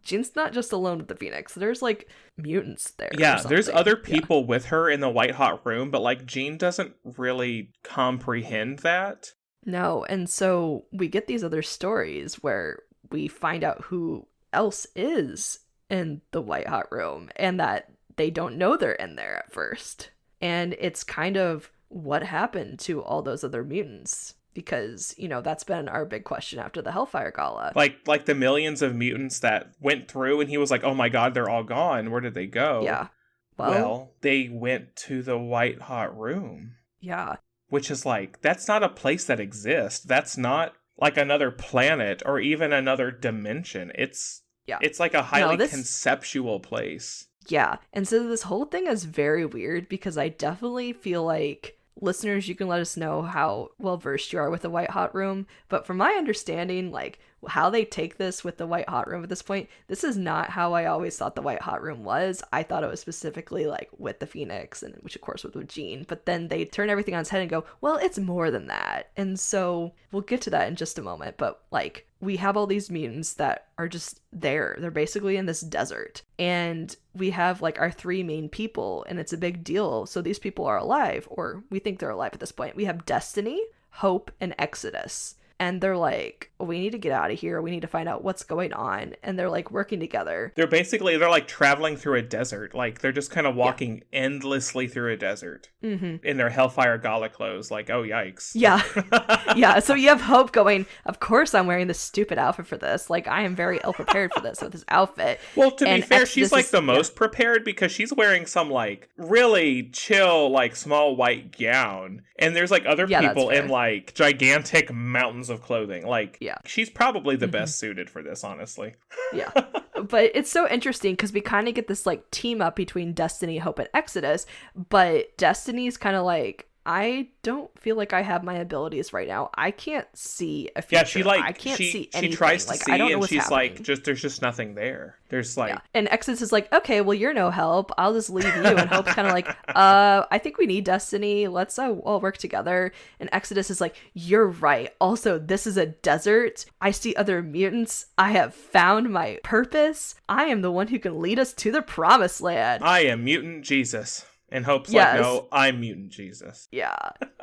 Jean's not just alone with the Phoenix. There's, like, mutants there. Yeah, there's other people with her in the White Hot Room, but, like, Jean doesn't really comprehend that. No, and so we get these other stories where we find out who else is in the White Hot Room, and that they don't know they're in there at first. And it's kind of what happened to all those other mutants. Because, you know, that's been our big question after the Hellfire Gala. Like the millions of mutants that went through, and he was like, oh my god, they're all gone. Where did they go? Yeah. Well, they went to the White Hot Room. Yeah. Which is like, that's not a place that exists. That's not like another planet or even another dimension. It's like a highly conceptual place. Yeah. And so this whole thing is very weird, because I definitely feel like, listeners, you can let us know how well versed you are with the White Hot Room. But from my understanding, like, how they take this with the White Hot Room at this point, this is not how I always thought the White Hot Room was. I thought it was specifically like with the Phoenix, and which of course was with Jean, but then they turn everything on its head and go, well, it's more than that. And so we'll get to that in just a moment, but like we have all these mutants that are just there. They're basically in this desert. And we have like our three main people, and it's a big deal. So these people are alive, or we think they're alive at this point. We have Destiny, Hope, and Exodus. And they're like, we need to get out of here. We need to find out what's going on. And they're like working together. They're like traveling through a desert. Like they're just kind of walking endlessly through a desert in their Hellfire Gala clothes. Like, oh, yikes. Yeah. Yeah. So you have Hope going, of course I'm wearing this stupid outfit for this. Like I am very ill prepared for this with this outfit. Well, to be fair, she's like the most prepared because she's wearing some like really chill, like small white gown. And there's like other people in like gigantic mountains of clothing. Like, she's probably the best suited for this, honestly. Yeah. But it's so interesting because we kind of get this like team up between Destiny, Hope, and Exodus, but Destiny's kind of like, I don't feel like I have my abilities right now. I can't see a future. Yeah, she like I can't see anything. She tries to like, see, I don't know and what's she's happening. like, there's just nothing there. There's like, and Exodus is like, okay, well you're no help. I'll just leave you. And Hope's kind of like, I think we need Destiny. Let's all work together. And Exodus is like, you're right. Also, this is a desert. I see other mutants. I have found my purpose. I am the one who can lead us to the promised land. I am Mutant Jesus. And Hope's like, no, I'm Mutant Jesus. Yeah.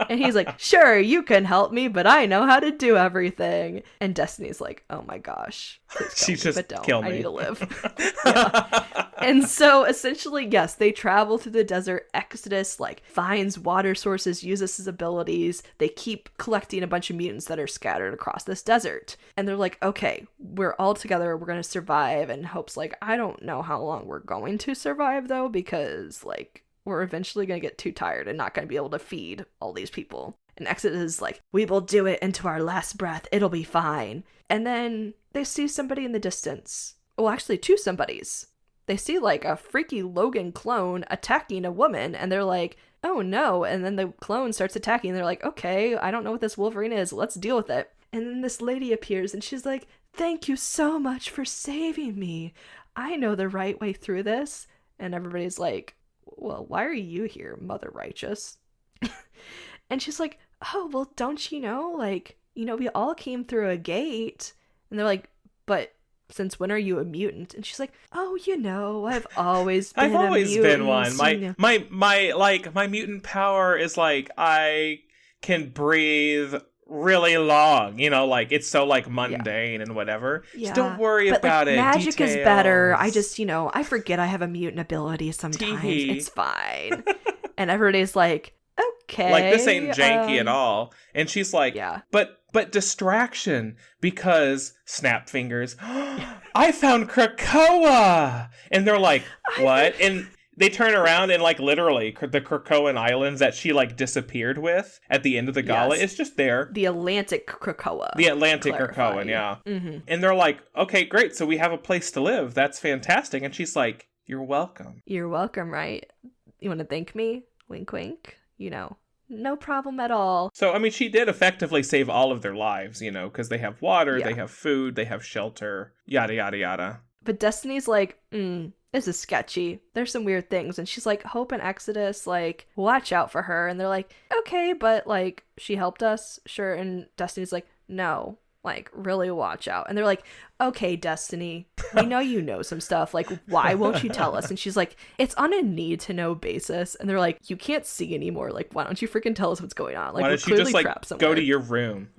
And he's like, sure, you can help me, but I know how to do everything. And Destiny's like, oh my gosh. She's just kill me. I need to live. Yeah. And so essentially, yes, they travel through the desert. Exodus like finds water sources, uses his abilities. They keep collecting a bunch of mutants that are scattered across this desert. And they're like, okay, we're all together. We're going to survive. And Hope's like, I don't know how long we're going to survive though, because like, we're eventually going to get too tired and not going to be able to feed all these people. And Exodus is like, we will do it into our last breath. It'll be fine. And then they see somebody in the distance. Well, actually, two somebodies. They see like a freaky Logan clone attacking a woman, and they're like, oh no. And then the clone starts attacking, and they're like, okay, I don't know what this Wolverine is. Let's deal with it. And then this lady appears, and she's like, thank you so much for saving me. I know the right way through this. And everybody's like, well, why are you here, Mother Righteous? And she's like, oh, well, don't you know, like, you know, we all came through a gate. And they're like, but since when are you a mutant? And she's like, oh, you know, I've always been I've always a mutant. Been one. My mutant power is like I can breathe really long, you know, like it's so like mundane and whatever. Just don't worry about it. Magic Details. is better. I just, you know, I forget I have a mutant ability sometimes. It's fine. And everybody's like, okay, like this ain't janky at all. And she's like, but distraction, because snap fingers. I found Krakoa. And they're like, what? And they turn around and like literally the Krakoan islands that she like disappeared with at the end of the gala, it's just there. The Atlantic Krakoa. The Atlantic Krakoan, yeah. Mm-hmm. And they're like, okay, great. So we have a place to live. That's fantastic. And she's like, you're welcome. You're welcome, right? You want to thank me? Wink, wink. You know, no problem at all. So, I mean, she did effectively save all of their lives, you know, because they have water, they have food, they have shelter, yada, yada, yada. But Destiny's like, this is sketchy. There's some weird things. And she's like, Hope and Exodus, like, watch out for her. And they're like, okay, but like, she helped us. Sure. And Destiny's like, no, like, really watch out. And they're like, okay, Destiny, we know you know some stuff. Like, why won't you tell us? And she's like, it's on a need to know basis. And they're like, you can't see anymore. Like, why don't you freaking tell us what's going on? Like, why don't you just like go to your room?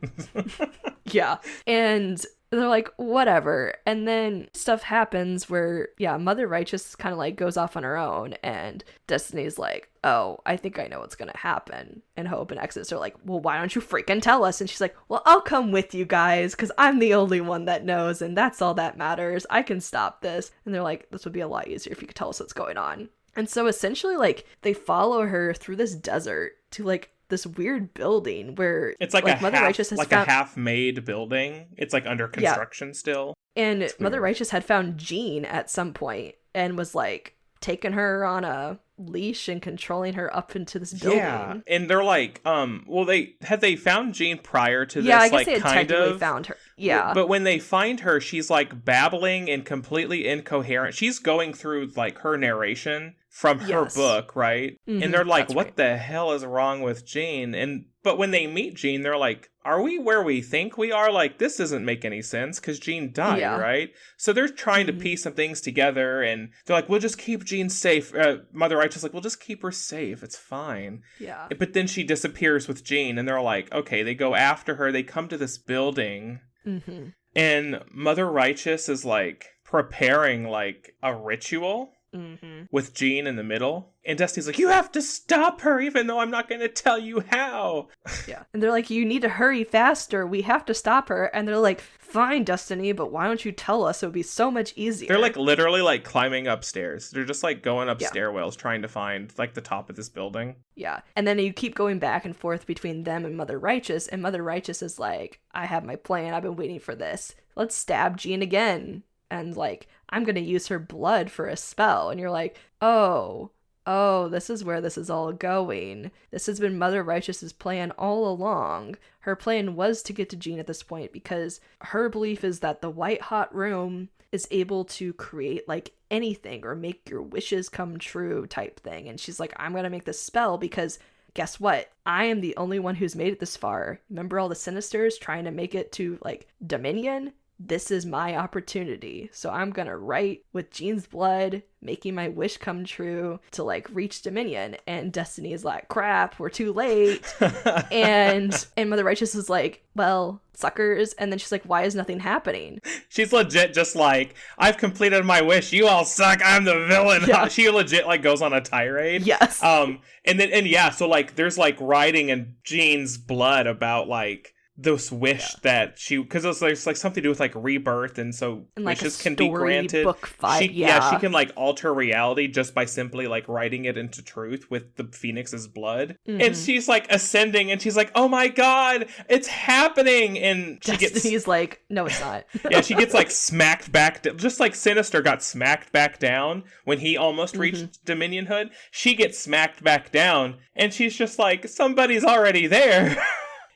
Yeah. And they're like, whatever. And then stuff happens where, Mother Righteous kind of like goes off on her own. And Destiny's like, oh, I think I know what's going to happen. And Hope and Exodus are like, well, why don't you freaking tell us? And she's like, well, I'll come with you guys because I'm the only one that knows. And that's all that matters. I can stop this. And they're like, this would be a lot easier if you could tell us what's going on. And so essentially, like, they follow her through this desert to like this weird building where it's like Mother Righteous has found a half-made building. It's like under construction still. And Mother Righteous had found Jean at some point and was like taking her on a leash and controlling her up into this building. Yeah, and they're like, well, they found Jean prior to this. Yeah, I guess like, they had kind technically of found her. Yeah. But when they find her, she's like babbling and completely incoherent. She's going through like her narration from her book, right? And they're like, what the hell is wrong with Jean? But when they meet Jean, they're like, are we where we think we are? Like, this doesn't make any sense because Jean died, right? So they're trying to piece some things together, and they're like, we'll just keep Jean safe. Mother Righteous is like, we'll just keep her safe. It's fine. Yeah. But then she disappears with Jean, and they're like, okay, they go after her. They come to this building, and Mother Righteous is like preparing like a ritual. With Jean in the middle. And Destiny's like, you have to stop her, even though I'm not going to tell you how. Yeah. And they're like, you need to hurry faster. We have to stop her. And they're like, fine, Destiny, but why don't you tell us? It would be so much easier. They're like literally like climbing upstairs. They're just like going up stairwells trying to find like the top of this building. Yeah. And then you keep going back and forth between them and Mother Righteous. And Mother Righteous is like, I have my plan. I've been waiting for this. Let's stab Jean again. And like, I'm going to use her blood for a spell. And you're like, oh, this is where this is all going. This has been Mother Righteous's plan all along. Her plan was to get to Jean at this point because her belief is that the white hot room is able to create like anything or make your wishes come true type thing. And she's like, I'm going to make this spell because guess what? I am the only one who's made it this far. Remember all the Sinisters trying to make it to like Dominion? This is my opportunity. So I'm gonna write with Jean's blood, making my wish come true to like reach Dominion. And Destiny is like, crap, we're too late. and Mother Righteous is like, well, suckers. And then she's like, why is nothing happening? She's legit just like, I've completed my wish. You all suck. I'm the villain. Yeah. She legit like goes on a tirade. Yes. So like there's like writing in Jean's blood about like this wish that she, because there's like something to do with like rebirth, and so and like wishes can be granted. Book 5, she can like alter reality just by simply like writing it into truth with the Phoenix's blood. And she's like ascending, and she's like, oh my god, it's happening. And Destiny's like, no, it's not. She gets like smacked back, just like Sinister got smacked back down when he almost reached Dominionhood. She gets smacked back down, and she's just like, somebody's already there.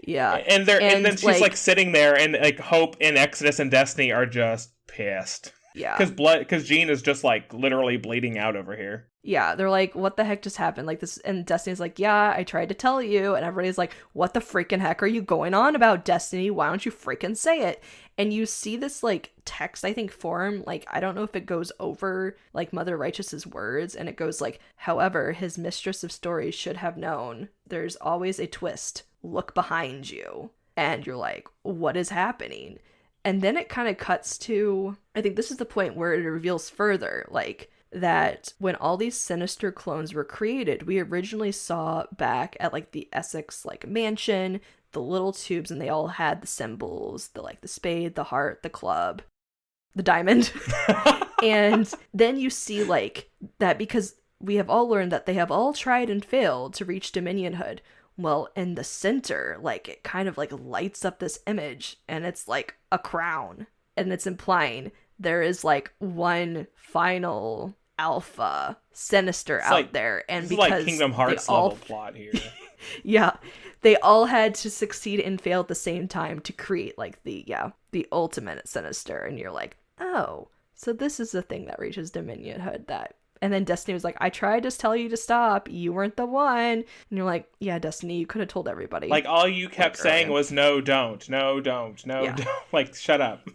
Yeah. And then she's like sitting there, and like Hope and Exodus and Destiny are just pissed. Yeah. Because Jean is just like literally bleeding out over here. Yeah, they're like, what the heck just happened? Like this, and Destiny's like, yeah, I tried to tell you. And everybody's like, what the freaking heck are you going on about, Destiny? Why don't you freaking say it? And you see this like text, I think, form, like, I don't know if it goes over like Mother Righteous's words, and it goes like, however, his mistress of stories should have known. There's always a twist. Look behind you. And you're like, what is happening? And then it kind of cuts to, I think this is the point where it reveals further, like, that when all these Sinister clones were created, we originally saw back at like the Essex like mansion, the little tubes, and they all had the symbols, the like the spade, the heart, the club, the diamond. And then you see like that, because we have all learned that they have all tried and failed to reach Dominionhood. Well, in the center, like, it kind of like lights up this image, and it's like a crown, and it's implying there is like one final alpha Sinister out there. And it's because like Kingdom Hearts level plot here. Yeah, they all had to succeed and fail at the same time to create like the ultimate Sinister. And you're like, oh, so this is the thing that reaches Dominionhood. And then Destiny was like, I tried to tell you to stop. You weren't the one. And you're like, yeah, Destiny, you could have told everybody. Like, all you kept saying was, no, don't. No, don't. No, don't. Like, shut up.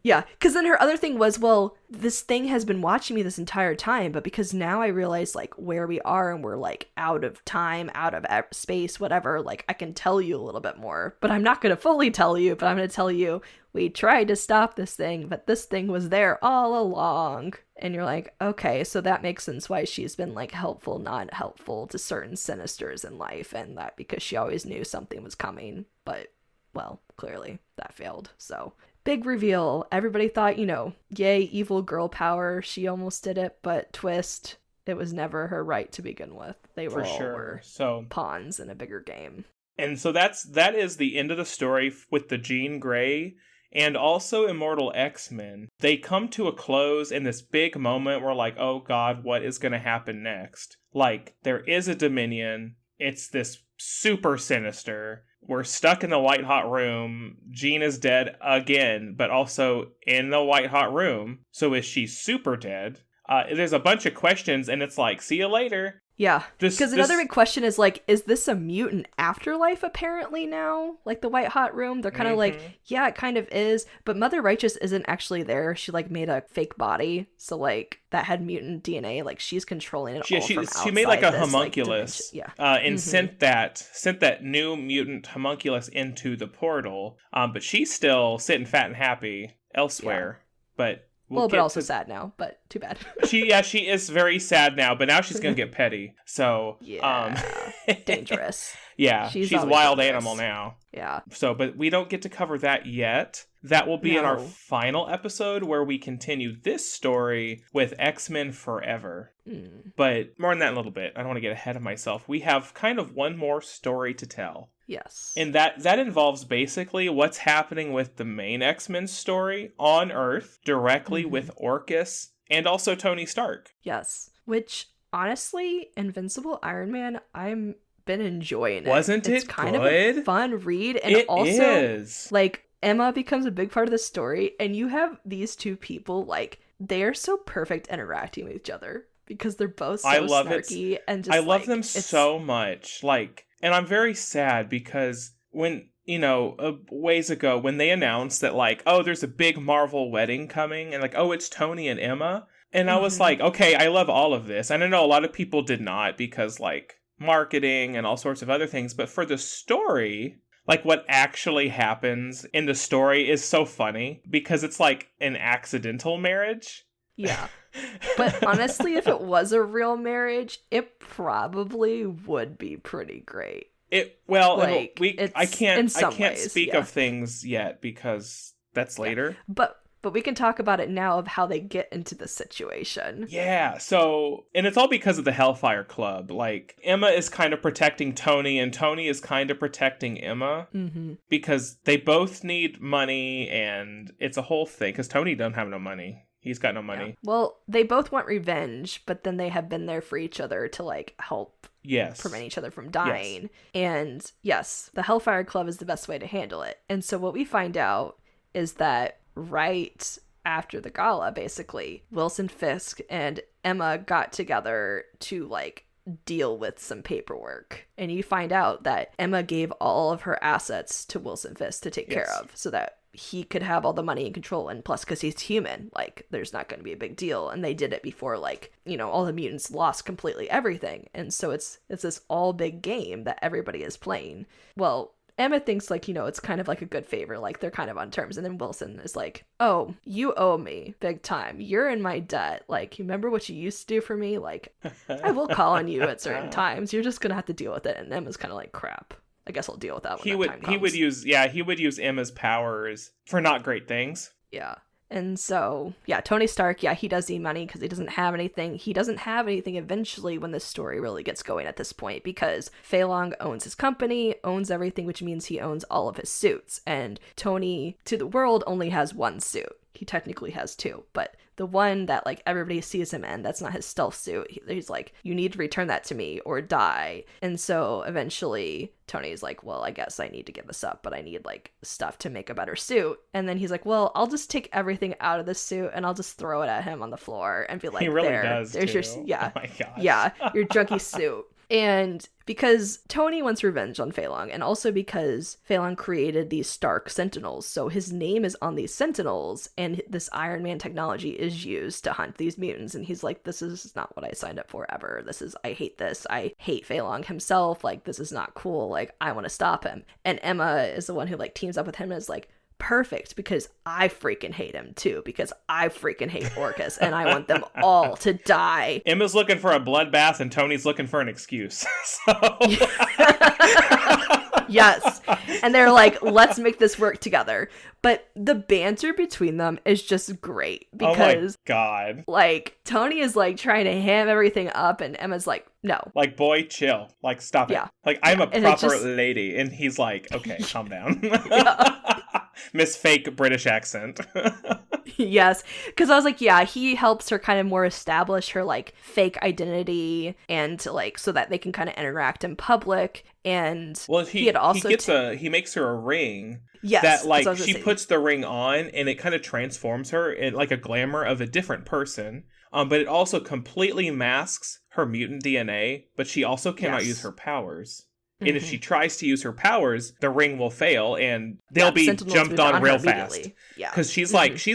Yeah, because then her other thing was, well, this thing has been watching me this entire time, but because now I realize, like, where we are and we're, like, out of time, out of space, whatever, like, I can tell you a little bit more. But I'm not going to fully tell you, but I'm going to tell you, we tried to stop this thing, but this thing was there all along. And you're like, okay, so that makes sense why she's been like helpful, not helpful to certain Sinisters in life, and that because she always knew something was coming. But, well, clearly that failed. So, big reveal. Everybody thought, yay, evil girl power. She almost did it, but twist. It was never her right to begin with. They were all pawns in a bigger game. And so that is the end of the story with the Jean Grey. And also Immortal X-Men. They come to a close in this big moment where like, oh god, what is going to happen next? Like, there is a Dominion. It's this super Sinister. we're stuck in the white hot room. Jean is dead again, but also in the white hot room. So is she super dead? There's a bunch of questions, and it's like, see you later. Yeah, because another big question is like, is this a mutant afterlife apparently now? Like the white hot room, they're kind of like, yeah, it kind of is, but Mother Righteous isn't actually there. She like made a fake body, so like that had mutant DNA. Like she's controlling it all from outside. She made like a this, homunculus, and sent that new mutant homunculus into the portal. But she's still sitting fat and happy elsewhere. But but also sad now, but too bad. She is very sad now, but now she's gonna get petty. So dangerous. Yeah, she's a wild animal now. Yeah. So, but we don't get to cover that yet. That will be in our final episode where we continue this story with X-Men Forever. But more on that in a little bit. I don't want to get ahead of myself. We have kind of one more story to tell. Yes. And that involves basically what's happening with the main X-Men story on Earth, directly with Orcus and also Tony Stark. Yes. Which, honestly, Invincible Iron Man, I'm been enjoying it. Wasn't it It's kind good? of a fun read. And It also, is. like, Emma becomes a big part of the story. And you have these two people, like, they're so perfect interacting with each other. Because they're both so snarky. And just, I love them so much. Like, and I'm very sad because when, ways ago, when they announced that, like, oh, there's a big Marvel wedding coming, and like, oh, it's Tony and Emma. And I was like, okay, I love all of this. And I know a lot of people did not because, like, marketing and all sorts of other things. But for the story, like, what actually happens in the story is so funny because it's like an accidental marriage. Yeah. But honestly, if it was a real marriage, it probably would be pretty great. I can't speak of things yet because that's later. But we can talk about it now of how they get into the situation. Yeah, so, and it's all because of the Hellfire Club. Like, Emma is kind of protecting Tony, and Tony is kind of protecting Emma. Because they both need money, and it's a whole thing, because Tony don't have no money. He's got no money. Yeah. Well, they both want revenge, but then they have been there for each other to, like, help prevent each other from dying. Yes. And yes, the Hellfire Club is the best way to handle it. And so what we find out is that right after the gala, basically, Wilson Fisk and Emma got together to, like, deal with some paperwork. And you find out that Emma gave all of her assets to Wilson Fisk to take care of so that he could have all the money and control, and plus because he's human, like, there's not going to be a big deal. And they did it before, like, all the mutants lost completely everything, and so it's this all big game that everybody is playing. Well, Emma thinks, like, it's kind of like a good favor, like they're kind of on terms, and then Wilson is like, oh, you owe me big time, you're in my debt, like, you remember what you used to do for me, like, I will call on you at certain times, you're just gonna have to deal with it. And Emma's kind of like, crap, I guess I'll deal with that when that time comes. He would use Emma's powers for not great things. Yeah. And so, Tony Stark, he does need money because he doesn't have anything. He doesn't have anything eventually when the story really gets going at this point, because Fei Long owns his company, owns everything, which means he owns all of his suits. And Tony, to the world, only has one suit. He technically has two, but the one that, like, everybody sees him in, that's not his stealth suit. He's like, you need to return that to me or die. And so eventually Tony's like, well, I guess I need to give this up, but I need, like, stuff to make a better suit. And then he's like, well, I'll just take everything out of this suit and I'll just throw it at him on the floor and be like, he really does there's too. Oh my gosh. Your junky suit. And because Tony wants revenge on Fei Long, and also because Fei Long created these Stark Sentinels, so his name is on these Sentinels, and this Iron Man technology is used to hunt these mutants, and he's like, this is not what I signed up for ever. I hate this. I hate Fei Long himself. Like, this is not cool. Like, I want to stop him. And Emma is the one who, like, teams up with him and is like, perfect, because I freaking hate him too, because I freaking hate Orcus and I want them all to die. Emma's looking for a bloodbath and Tony's looking for an excuse. Yes. And they're like, let's make this work together. But the banter between them is just great because, oh my God, like, Tony is like trying to ham everything up and Emma's like, no. Like, boy, chill. Like, stop it. Like, I'm a proper lady. And he's like, okay, calm down. Miss fake British accent. Yes, because I was like, yeah, he helps her kind of more establish her like fake identity and like so that they can kind of interact in public. And Well, he had also he makes her a ring. yes, That like she puts the ring on, and it kind of transforms her in like a glamour of a different person. But it also completely masks her mutant DNA. But she also cannot use her powers. And if she tries to use her powers, the ring will fail, and they'll be Sentinels jumped on real fast. Yeah, because she's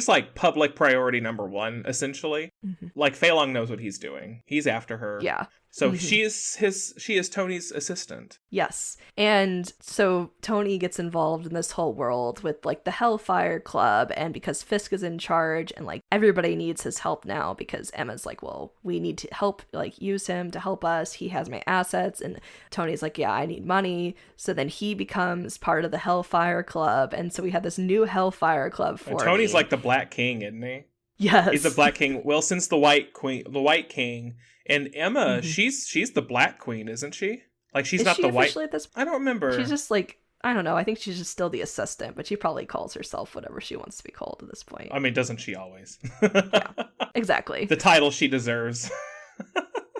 like public priority number one, essentially. Like Fei Long knows what he's doing; he's after her. Yeah. So she is Tony's assistant. Yes. And so Tony gets involved in this whole world with like the Hellfire Club, and because Fisk is in charge and like everybody needs his help now because Emma's like, well, we need to help, like use him to help us. He has my assets. And Tony's like, yeah, I need money. So then he becomes part of the Hellfire Club. And so we have this new Hellfire Club for Tony's like the Black King, isn't he? Yes. He's the Black King. Wilson's the White King. And Emma, she's the Black Queen, isn't she? Like she's not the White. At this... I don't remember. She's just like, I don't know. I think she's just still the assistant, but she probably calls herself whatever she wants to be called at this point. I mean, doesn't she always? Yeah, exactly. The title she deserves.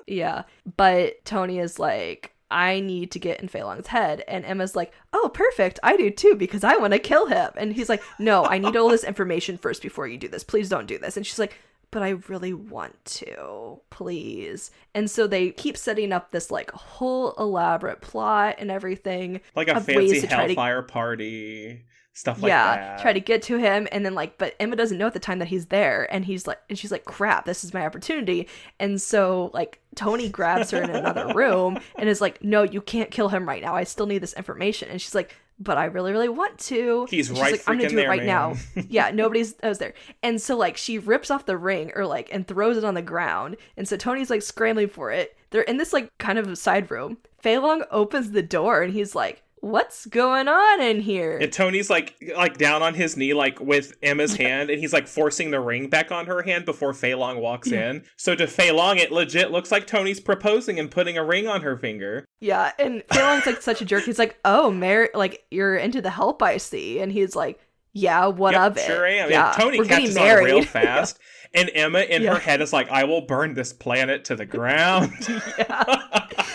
Yeah, but Tony is like, I need to get in Fei Long's head. And Emma's like, oh, perfect. I do too, because I want to kill him. And he's like, no, I need all this information first before you do this. Please don't do this. And she's like, but I really want to, please. And so they keep setting up this like whole elaborate plot and everything. Like a fancy Hellfire party, stuff like that. Yeah, try to get to him. And then like, but Emma doesn't know at the time that he's there. And he's like, and she's like, crap, this is my opportunity. And so like Tony grabs her in another room and is like, no, you can't kill him right now. I still need this information. And she's like, but I really, really want to. He's right like, I'm gonna do it right now. Yeah, nobody's there. And so like she rips off the ring or like and throws it on the ground. And so Tony's like scrambling for it. They're in this like kind of side room. Fei Long opens the door and he's like, what's going on in here? And Tony's like down on his knee, like with Emma's hand, and he's like forcing the ring back on her hand before Fei Long walks in. So to Fei Long, it legit looks like Tony's proposing and putting a ring on her finger. Yeah, and Fei Long's like such a jerk. He's like, oh, like you're into the help, I see. And he's like, yeah, what of it? Sure am. Yeah, and Tony catches on real fast. And Emma in her head is like, I will burn this planet to the ground. Yeah.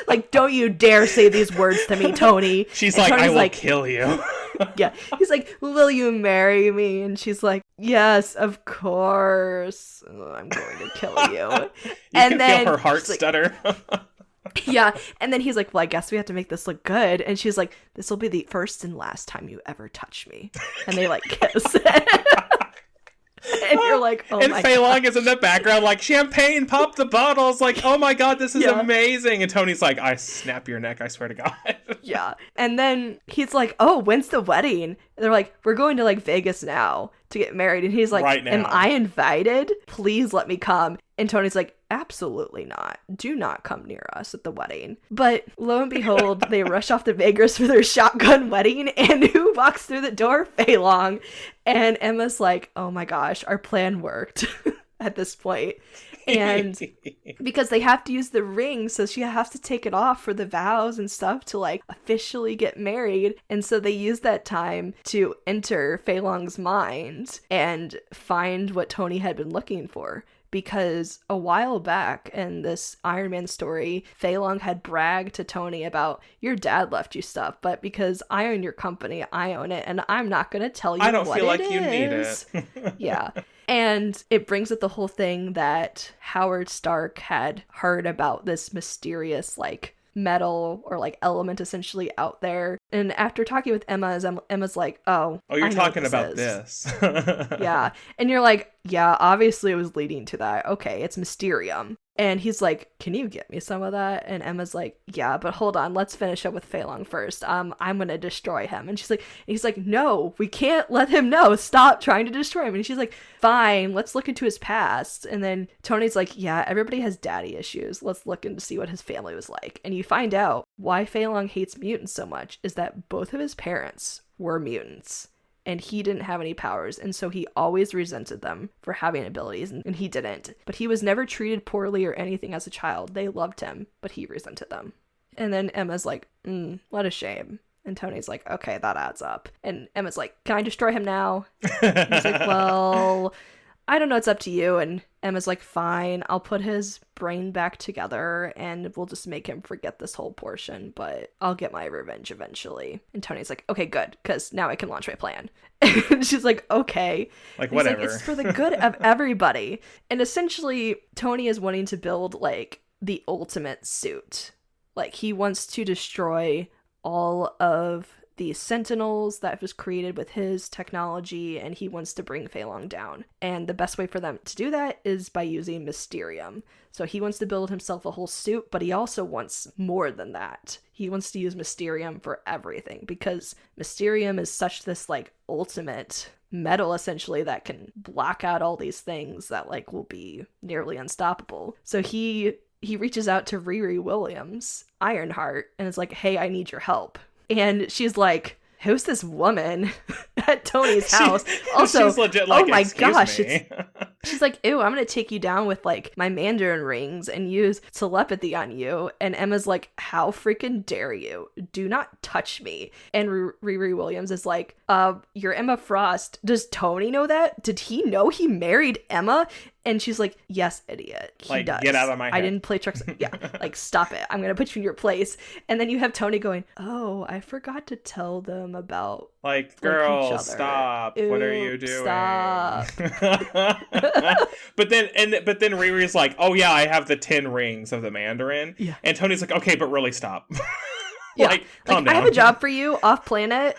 Like, don't you dare say these words to me, Tony. She's and like, Tony's I will kill you. Yeah. He's like, will you marry me? And she's like, yes, of course. I'm going to kill you. And then feel her heart stutter. Yeah. And then he's like, well, I guess we have to make this look good. And she's like, this will be the first and last time you ever touch me. And they like kiss. And you're like, oh and my Fei Long is in the background like, champagne, pop the bottles, like, oh my god, this is amazing. And Tony's like, I snap your neck, I swear to god. Yeah. And then he's like, oh, when's the wedding? And they're like, we're going to like Vegas now to get married. And he's like, right now. Am I invited? Please let me come. And Tony's like, absolutely not. Do not come near us at the wedding. But lo and behold, they rush off to Vegas for their shotgun wedding. And who walks through the door? Fei Long. And Emma's like, oh my gosh, our plan worked at this point. And because they have to use the ring, so she has to take it off for the vows and stuff to like officially get married. And so they use that time to enter Fei Long's mind and find what Tony had been looking for. Because a while back in this Iron Man story, Fei Long had bragged to Tony about, your dad left you stuff, but because I own your company, I own it, and I'm not going to tell you what it is. I don't feel like you need it. Yeah. And it brings up the whole thing that Howard Stark had heard about this mysterious, like, metal or like element essentially out there. And after talking with Emma's like, oh, you're talking about this. Yeah. And you're like, yeah, obviously it was leading to that. Okay, it's Mysterium. And he's like, can you get me some of that? And Emma's like, yeah, but hold on, let's finish up with Fei Long first. I'm gonna destroy him. And he's like, no, we can't let him know. Stop trying to destroy him. And she's like, fine, let's look into his past. And then Tony's like, yeah, everybody has daddy issues. Let's look into see what his family was like. And you find out why Fei Long hates mutants so much is that both of his parents were mutants. And he didn't have any powers, and so he always resented them for having abilities, and he didn't. But he was never treated poorly or anything as a child. They loved him, but he resented them. And then Emma's like, what a shame. And Tony's like, okay, that adds up. And Emma's like, can I destroy him now? And he's like, well, I don't know, it's up to you. And Emma's like, fine, I'll put his brain back together and we'll just make him forget this whole portion, but I'll get my revenge eventually. And Tony's like, okay, good, because now I can launch my plan. And she's like, okay. Like, and whatever. Like, it's for the good of everybody. And essentially, Tony is wanting to build, like, the ultimate suit. Like, he wants to destroy all of the Sentinels that was created with his technology, and he wants to bring Fei Long down. And the best way for them to do that is by using Mysterium. So he wants to build himself a whole suit, but he also wants more than that. He wants to use Mysterium for everything, because Mysterium is such this, like, ultimate metal, essentially, that can block out all these things that, like, will be nearly unstoppable. So he reaches out to Riri Williams, Ironheart, and is like, hey, I need your help. And she's like, who's this woman at Tony's house? Also, she's legit like, oh my gosh. Me. She's like, ew, I'm going to take you down with, like, my Mandarin rings and use telepathy on you. And Emma's like, how freaking dare you? Do not touch me. And Riri Williams is like, you're Emma Frost. Does Tony know that? Did he know he married Emma? And she's like, yes, idiot. He like, does. Get out of my head. I didn't play tricks. Yeah, like, stop it. I'm going to put you in your place. And then you have Tony going, oh, I forgot to tell them about, like, girl, each other. Stop. Ooh, what are you doing? Stop. But then Riri's like, oh yeah, I have the 10 rings of the Mandarin. Yeah. And Tony's like, okay, but really stop. Yeah. Like, calm down. I have a job for you off planet.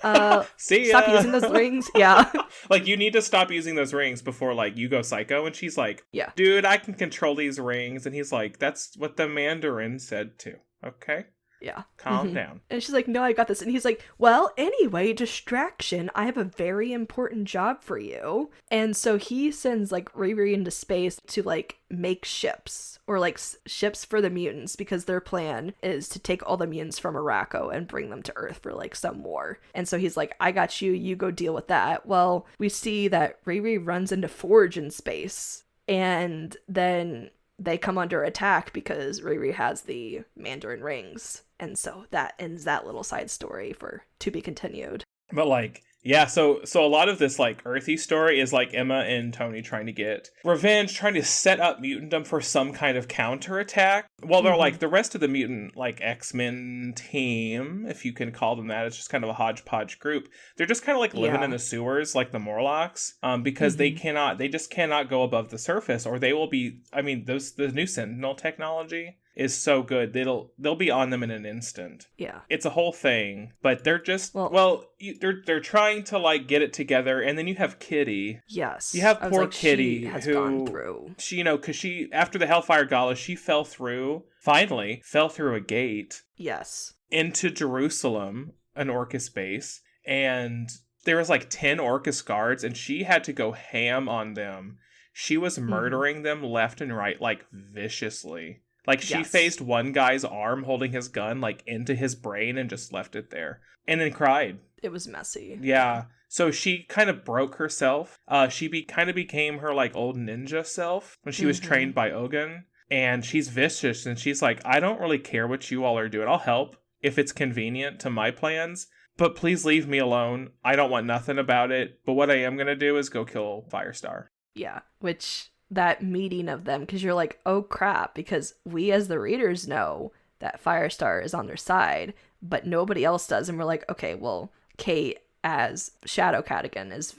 See ya. Stop using those rings. Yeah. Like, you need to stop using those rings before, like, you go psycho. And she's like, yeah, dude, I can control these rings. And he's like, that's what the Mandarin said too. Okay. Yeah. Calm down. And she's like, no, I got this. And he's like, well, anyway, distraction. I have a very important job for you. And so he sends, like, Riri into space to, like, make ships, or, like, ships for the mutants, because their plan is to take all the mutants from Arakko and bring them to Earth for, like, some war. And so he's like, I got you. You go deal with that. Well, we see that Riri runs into Forge in space, and then they come under attack because Riri has the Mandarin rings. And so that ends that little side story for to be continued. But, like, yeah, so a lot of this, like, earthy story is, like, Emma and Tony trying to get revenge, trying to set up mutantdom for some kind of counterattack. Well, they're like, the rest of the mutant, like, X-Men team, if you can call them that, it's just kind of a hodgepodge group. They're just kind of, like, living in the sewers, like the Morlocks, because they just cannot go above the surface, or they will be, I mean, the new Sentinel technology is so good, they'll be on them in an instant. Yeah. It's a whole thing, but they're just, they're trying to, like, get it together, and then you have Kitty. Yes. You have poor Kitty, she has who, gone through. she, you know, because she, after the Hellfire Gala, she finally fell through a gate. Yes. Into Jerusalem, an Orcus base, and there was, like, 10 Orcus guards, and she had to go ham on them. She was murdering them left and right, like, viciously. Like, she phased one guy's arm holding his gun, like, into his brain and just left it there. And then cried. It was messy. Yeah. So she kind of broke herself. She kind of became her, like, old ninja self when she was trained by Ogun. And she's vicious, and she's like, I don't really care what you all are doing. I'll help if it's convenient to my plans. But please leave me alone. I don't want nothing about it. But what I am going to do is go kill Firestar. Yeah, which that meeting of them, because you're like, oh crap, because we as the readers know that Firestar is on their side, but nobody else does. And we're like, okay, well, Kate as Shadow Cat again is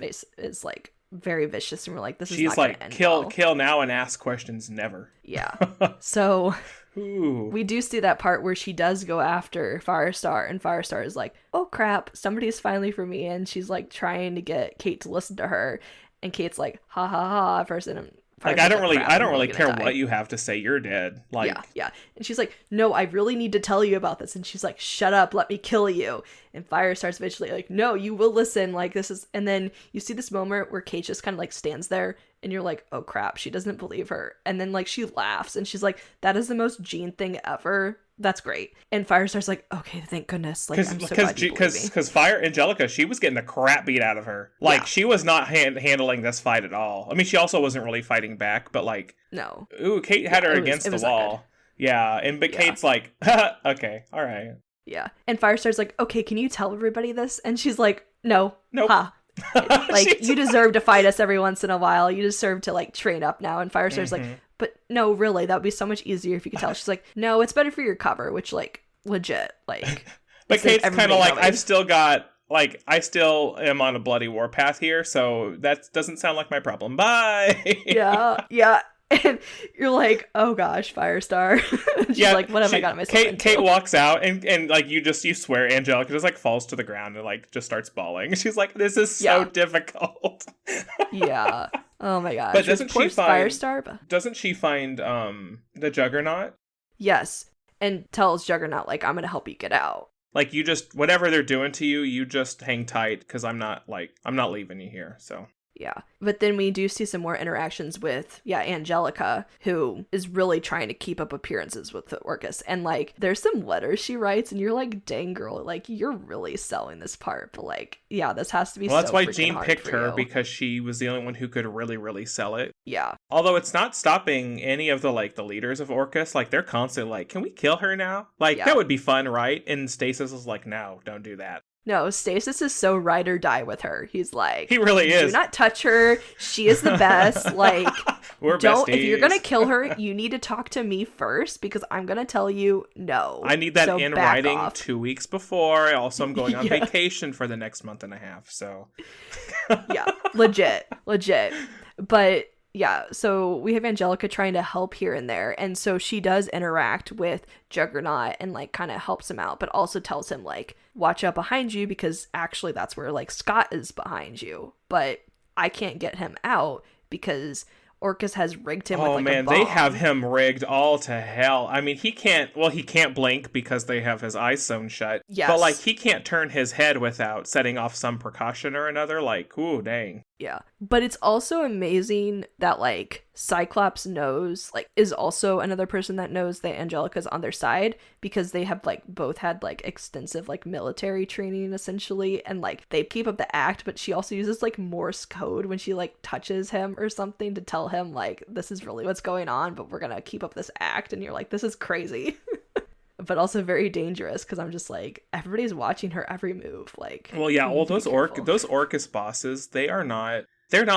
like very vicious, and we're like, this is not like, gonna end kill now and ask questions never. Yeah. So Ooh. We do see that part where she does go after Firestar, and Firestar is like, oh crap, somebody's finally for me, and she's like trying to get Kate to listen to her, and Kate's like, ha ha ha at first, and like, I don't really care what you have to say. You're dead. Like, yeah. And she's like, no, I really need to tell you about this. And she's like, shut up, let me kill you. And Firestar's eventually like, no, you will listen. Like, this is, and then you see this moment where Kate just kind of like stands there, and you're like, oh crap, she doesn't believe her. And then like she laughs, and she's like, that is the most Jean thing ever. That's great. And Firestar's like, okay, thank goodness. Like, I'm so glad you believe me. Because Angelica, she was getting the crap beat out of her. Like, she was not handling this fight at all. I mean, she also wasn't really fighting back, but like, no. Ooh, Kate had her against the wall. Yeah, but Kate's like, okay, all right. Yeah. And Firestar's like, okay, can you tell everybody this? And she's like, no. Nope. Ha. Like, you deserve to fight us every once in a while. You deserve to, like, train up now. And Firestar's like, but no, really, that would be so much easier if you could tell. She's like, no, it's better for your cover, which, like, legit, like. But Kate's kind of like, I've still got, like, I still am on a bloody warpath here, so that doesn't sound like my problem. Bye! Yeah. And you're like, oh gosh, Firestar. She's like, what have I got myself into? Kate walks out and like you swear Angelica just like falls to the ground and like just starts bawling. She's like, this is so difficult. Yeah. Oh my gosh. But doesn't she find Firestar? Doesn't she find the Juggernaut? Yes. And tells Juggernaut, like, I'm gonna help you get out. Like, you just, whatever they're doing to you, you just hang tight because I'm not leaving you here, so. Yeah. But then we do see some more interactions with, Angelica, who is really trying to keep up appearances with the Orcus. And, like, there's some letters she writes, and you're like, dang, girl, like, you're really selling this part. But, like, yeah, this has to be so freaking hard. Well, that's why Jean picked her, because she was the only one who could really, really sell it. Yeah. Although it's not stopping any of the, like, the leaders of Orcus. Like, they're constantly like, can we kill her now? Like, that would be fun, right? And Stasis is like, no, don't do that. No, Stasis is so ride or die with her. He's like, he really is. Do not touch her. She is the best. Like, we're besties. If you're gonna kill her, you need to talk to me first because I'm gonna tell you no. I need that in writing 2 weeks before. Also, I'm going on vacation for the next month and a half. So, yeah, legit. But yeah, so we have Angelica trying to help here and there. And so she does interact with Juggernaut and, like, kind of helps him out, but also tells him, like, watch out behind you because actually that's where, like, Scott is behind you. But I can't get him out because Orcus has rigged him with, like, a bomb. They have him rigged all to hell. I mean, he can't blink because they have his eyes sewn shut. Yes. But, like, he can't turn his head without setting off some precaution or another. Like, ooh, dang. Yeah. But it's also amazing that, like, Cyclops knows, like, is also another person that knows that Angelica's on their side because they have, like, both had, like, extensive, like, military training, essentially. And, like, they keep up the act, but she also uses, like, Morse code when she, like, touches him or something to tell him, like, this is really what's going on, but we're gonna keep up this act. And you're like, this is crazy. But also very dangerous because I'm just like, everybody's watching her every move. Like, well, yeah, well, those Orcus bosses, they're not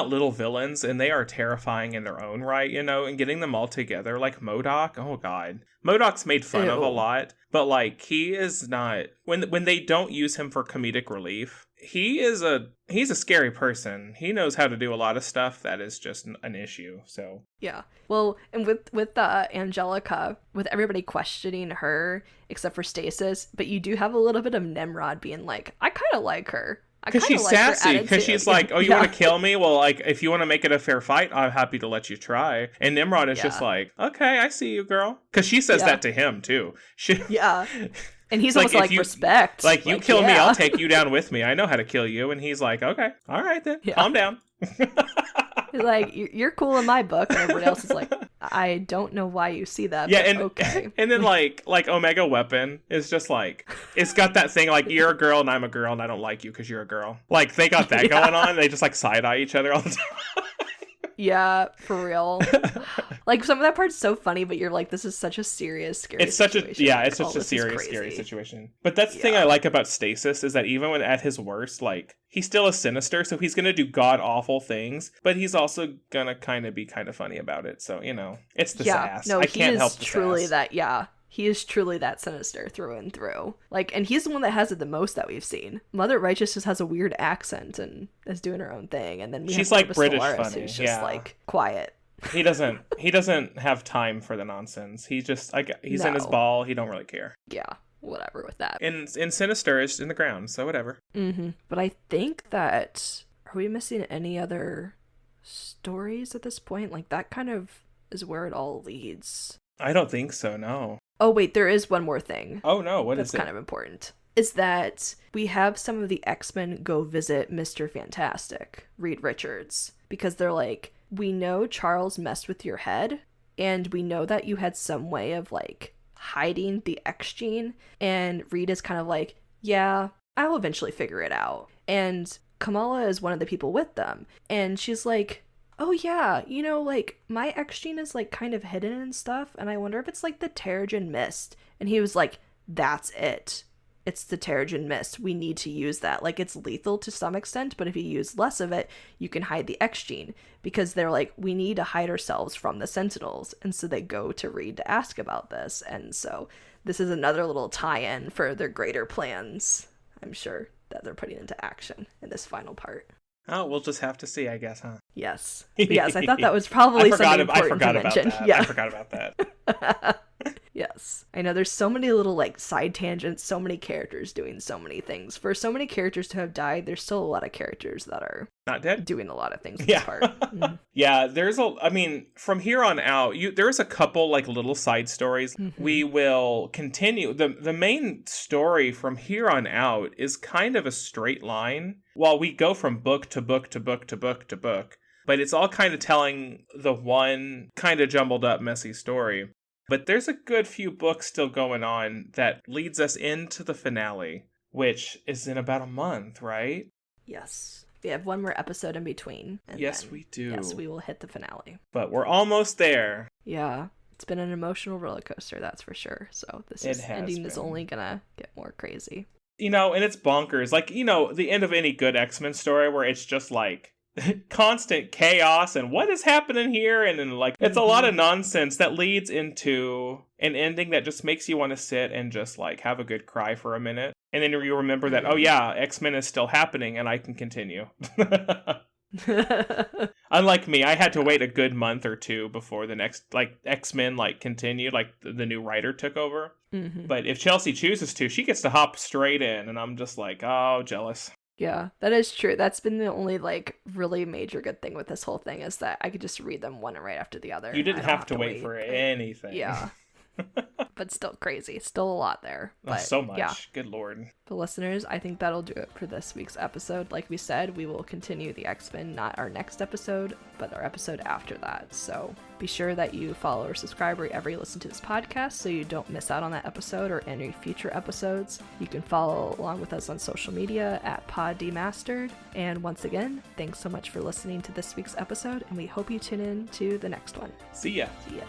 little villains, and they are terrifying in their own right, you know. And getting them all together, like MODOK, oh god, MODOK's made fun of a lot, but like he is not when they don't use him for comedic relief. He's a scary person. He knows how to do a lot of stuff that is just an issue. So yeah. Well, and with Angelica, with everybody questioning her except for Stasis, but you do have a little bit of Nimrod being like, I kind of like her. Because she's like sassy. Because she's like, oh, you want to kill me? Well, like, if you want to make it a fair fight, I'm happy to let you try. And Nimrod is just like, okay, I see you, girl. Because she says that to him too. And he's almost like, respect. Like, you kill me, I'll take you down with me. I know how to kill you. And he's like, okay, all right then, calm down. He's like, you're cool in my book. And everybody else is like, I don't know why you see that. Yeah, but and okay. And then like Omega Weapon is just like, it's got that thing like, you're a girl and I'm a girl and I don't like you because you're a girl. Like, they got that going on. They just like side eye each other all the time. Yeah, for real. Like, some of that part's so funny, but you're like, this is such a serious, scary situation. It's such a serious, scary situation. But that's the thing I like about Stasis, is that even when at his worst, like, he's still a sinister, so he's gonna do god-awful things, but he's also gonna kind of be kind of funny about it. So, you know, it's the sass. No, I can't help the truly sass. He is truly that sinister through and through. Like, and he's the one that has it the most that we've seen. Mother Righteous just has a weird accent and is doing her own thing. And then she's like British funny. Who's just like quiet. He doesn't have time for the nonsense. He's in his ball. He don't really care. Yeah, whatever with that. And Sinister is in the ground, so whatever. Mm-hmm. But I think that, are we missing any other stories at this point? Like, that kind of is where it all leads. I don't think so, no. Oh, wait, there is one more thing. Oh, no, what is it? That's kind of important. Is that we have some of the X-Men go visit Mr. Fantastic, Reed Richards, because they're like, we know Charles messed with your head, and we know that you had some way of, like, hiding the X gene, and Reed is kind of like, yeah, I'll eventually figure it out. And Kamala is one of the people with them, and she's like, oh yeah, you know, like, my X gene is, like, kind of hidden and stuff, and I wonder if it's, like, the Terrigen Mist. And he was like, that's it. it's the Terrigen Mist. We need to use that. Like, it's lethal to some extent, but if you use less of it, you can hide the X gene. Because they're like, we need to hide ourselves from the Sentinels. And so they go to Reed to ask about this. And so this is another little tie-in for their greater plans, I'm sure, that they're putting into action in this final part. Oh, we'll just have to see, I guess, huh? Yes. But yes, I thought that was probably something important to mention. Yeah. I forgot about that. Yes. I know there's so many little like side tangents, so many characters doing so many things. For so many characters to have died, there's still a lot of characters that are not dead, doing a lot of things in this part. Mm-hmm. Yeah, from here on out, there's a couple like little side stories. Mm-hmm. We will continue. The main story from here on out is kind of a straight line. While we go from book to book to book to book to book, but it's all kind of telling the one kind of jumbled up, messy story. But there's a good few books still going on that leads us into the finale, which is in about a month, right? Yes. We have one more episode in between. Yes, we do. Yes, we will hit the finale. But we're almost there. Yeah. It's been an emotional roller coaster, that's for sure. So ending is only gonna get more crazy. And it's bonkers. Like, the end of any good X-Men story where it's just like constant chaos and what is happening here, and then like it's a lot of nonsense that leads into an ending that just makes you want to sit and just like have a good cry for a minute, and then you remember that oh yeah, X-Men is still happening and I can continue. Unlike me, I had to wait a good month or two before the next like X-Men like continued, like the new writer took over. But if Chelsea chooses to, she gets to hop straight in, and I'm just like, oh, jealous. Yeah, that is true. That's been the only, like, really major good thing with this whole thing is that I could just read them one right after the other. You didn't have to wait for anything. Yeah. But still crazy. Still a lot there. But, so much. Yeah. Good lord. But listeners, I think that'll do it for this week's episode. Like we said, we will continue the X-Men, not our next episode, but our episode after that. So be sure that you follow or subscribe wherever you listen to this podcast so you don't miss out on that episode or any future episodes. You can follow along with us on social media at PodDemastered. And once again, thanks so much for listening to this week's episode, and we hope you tune in to the next one. See ya. See ya.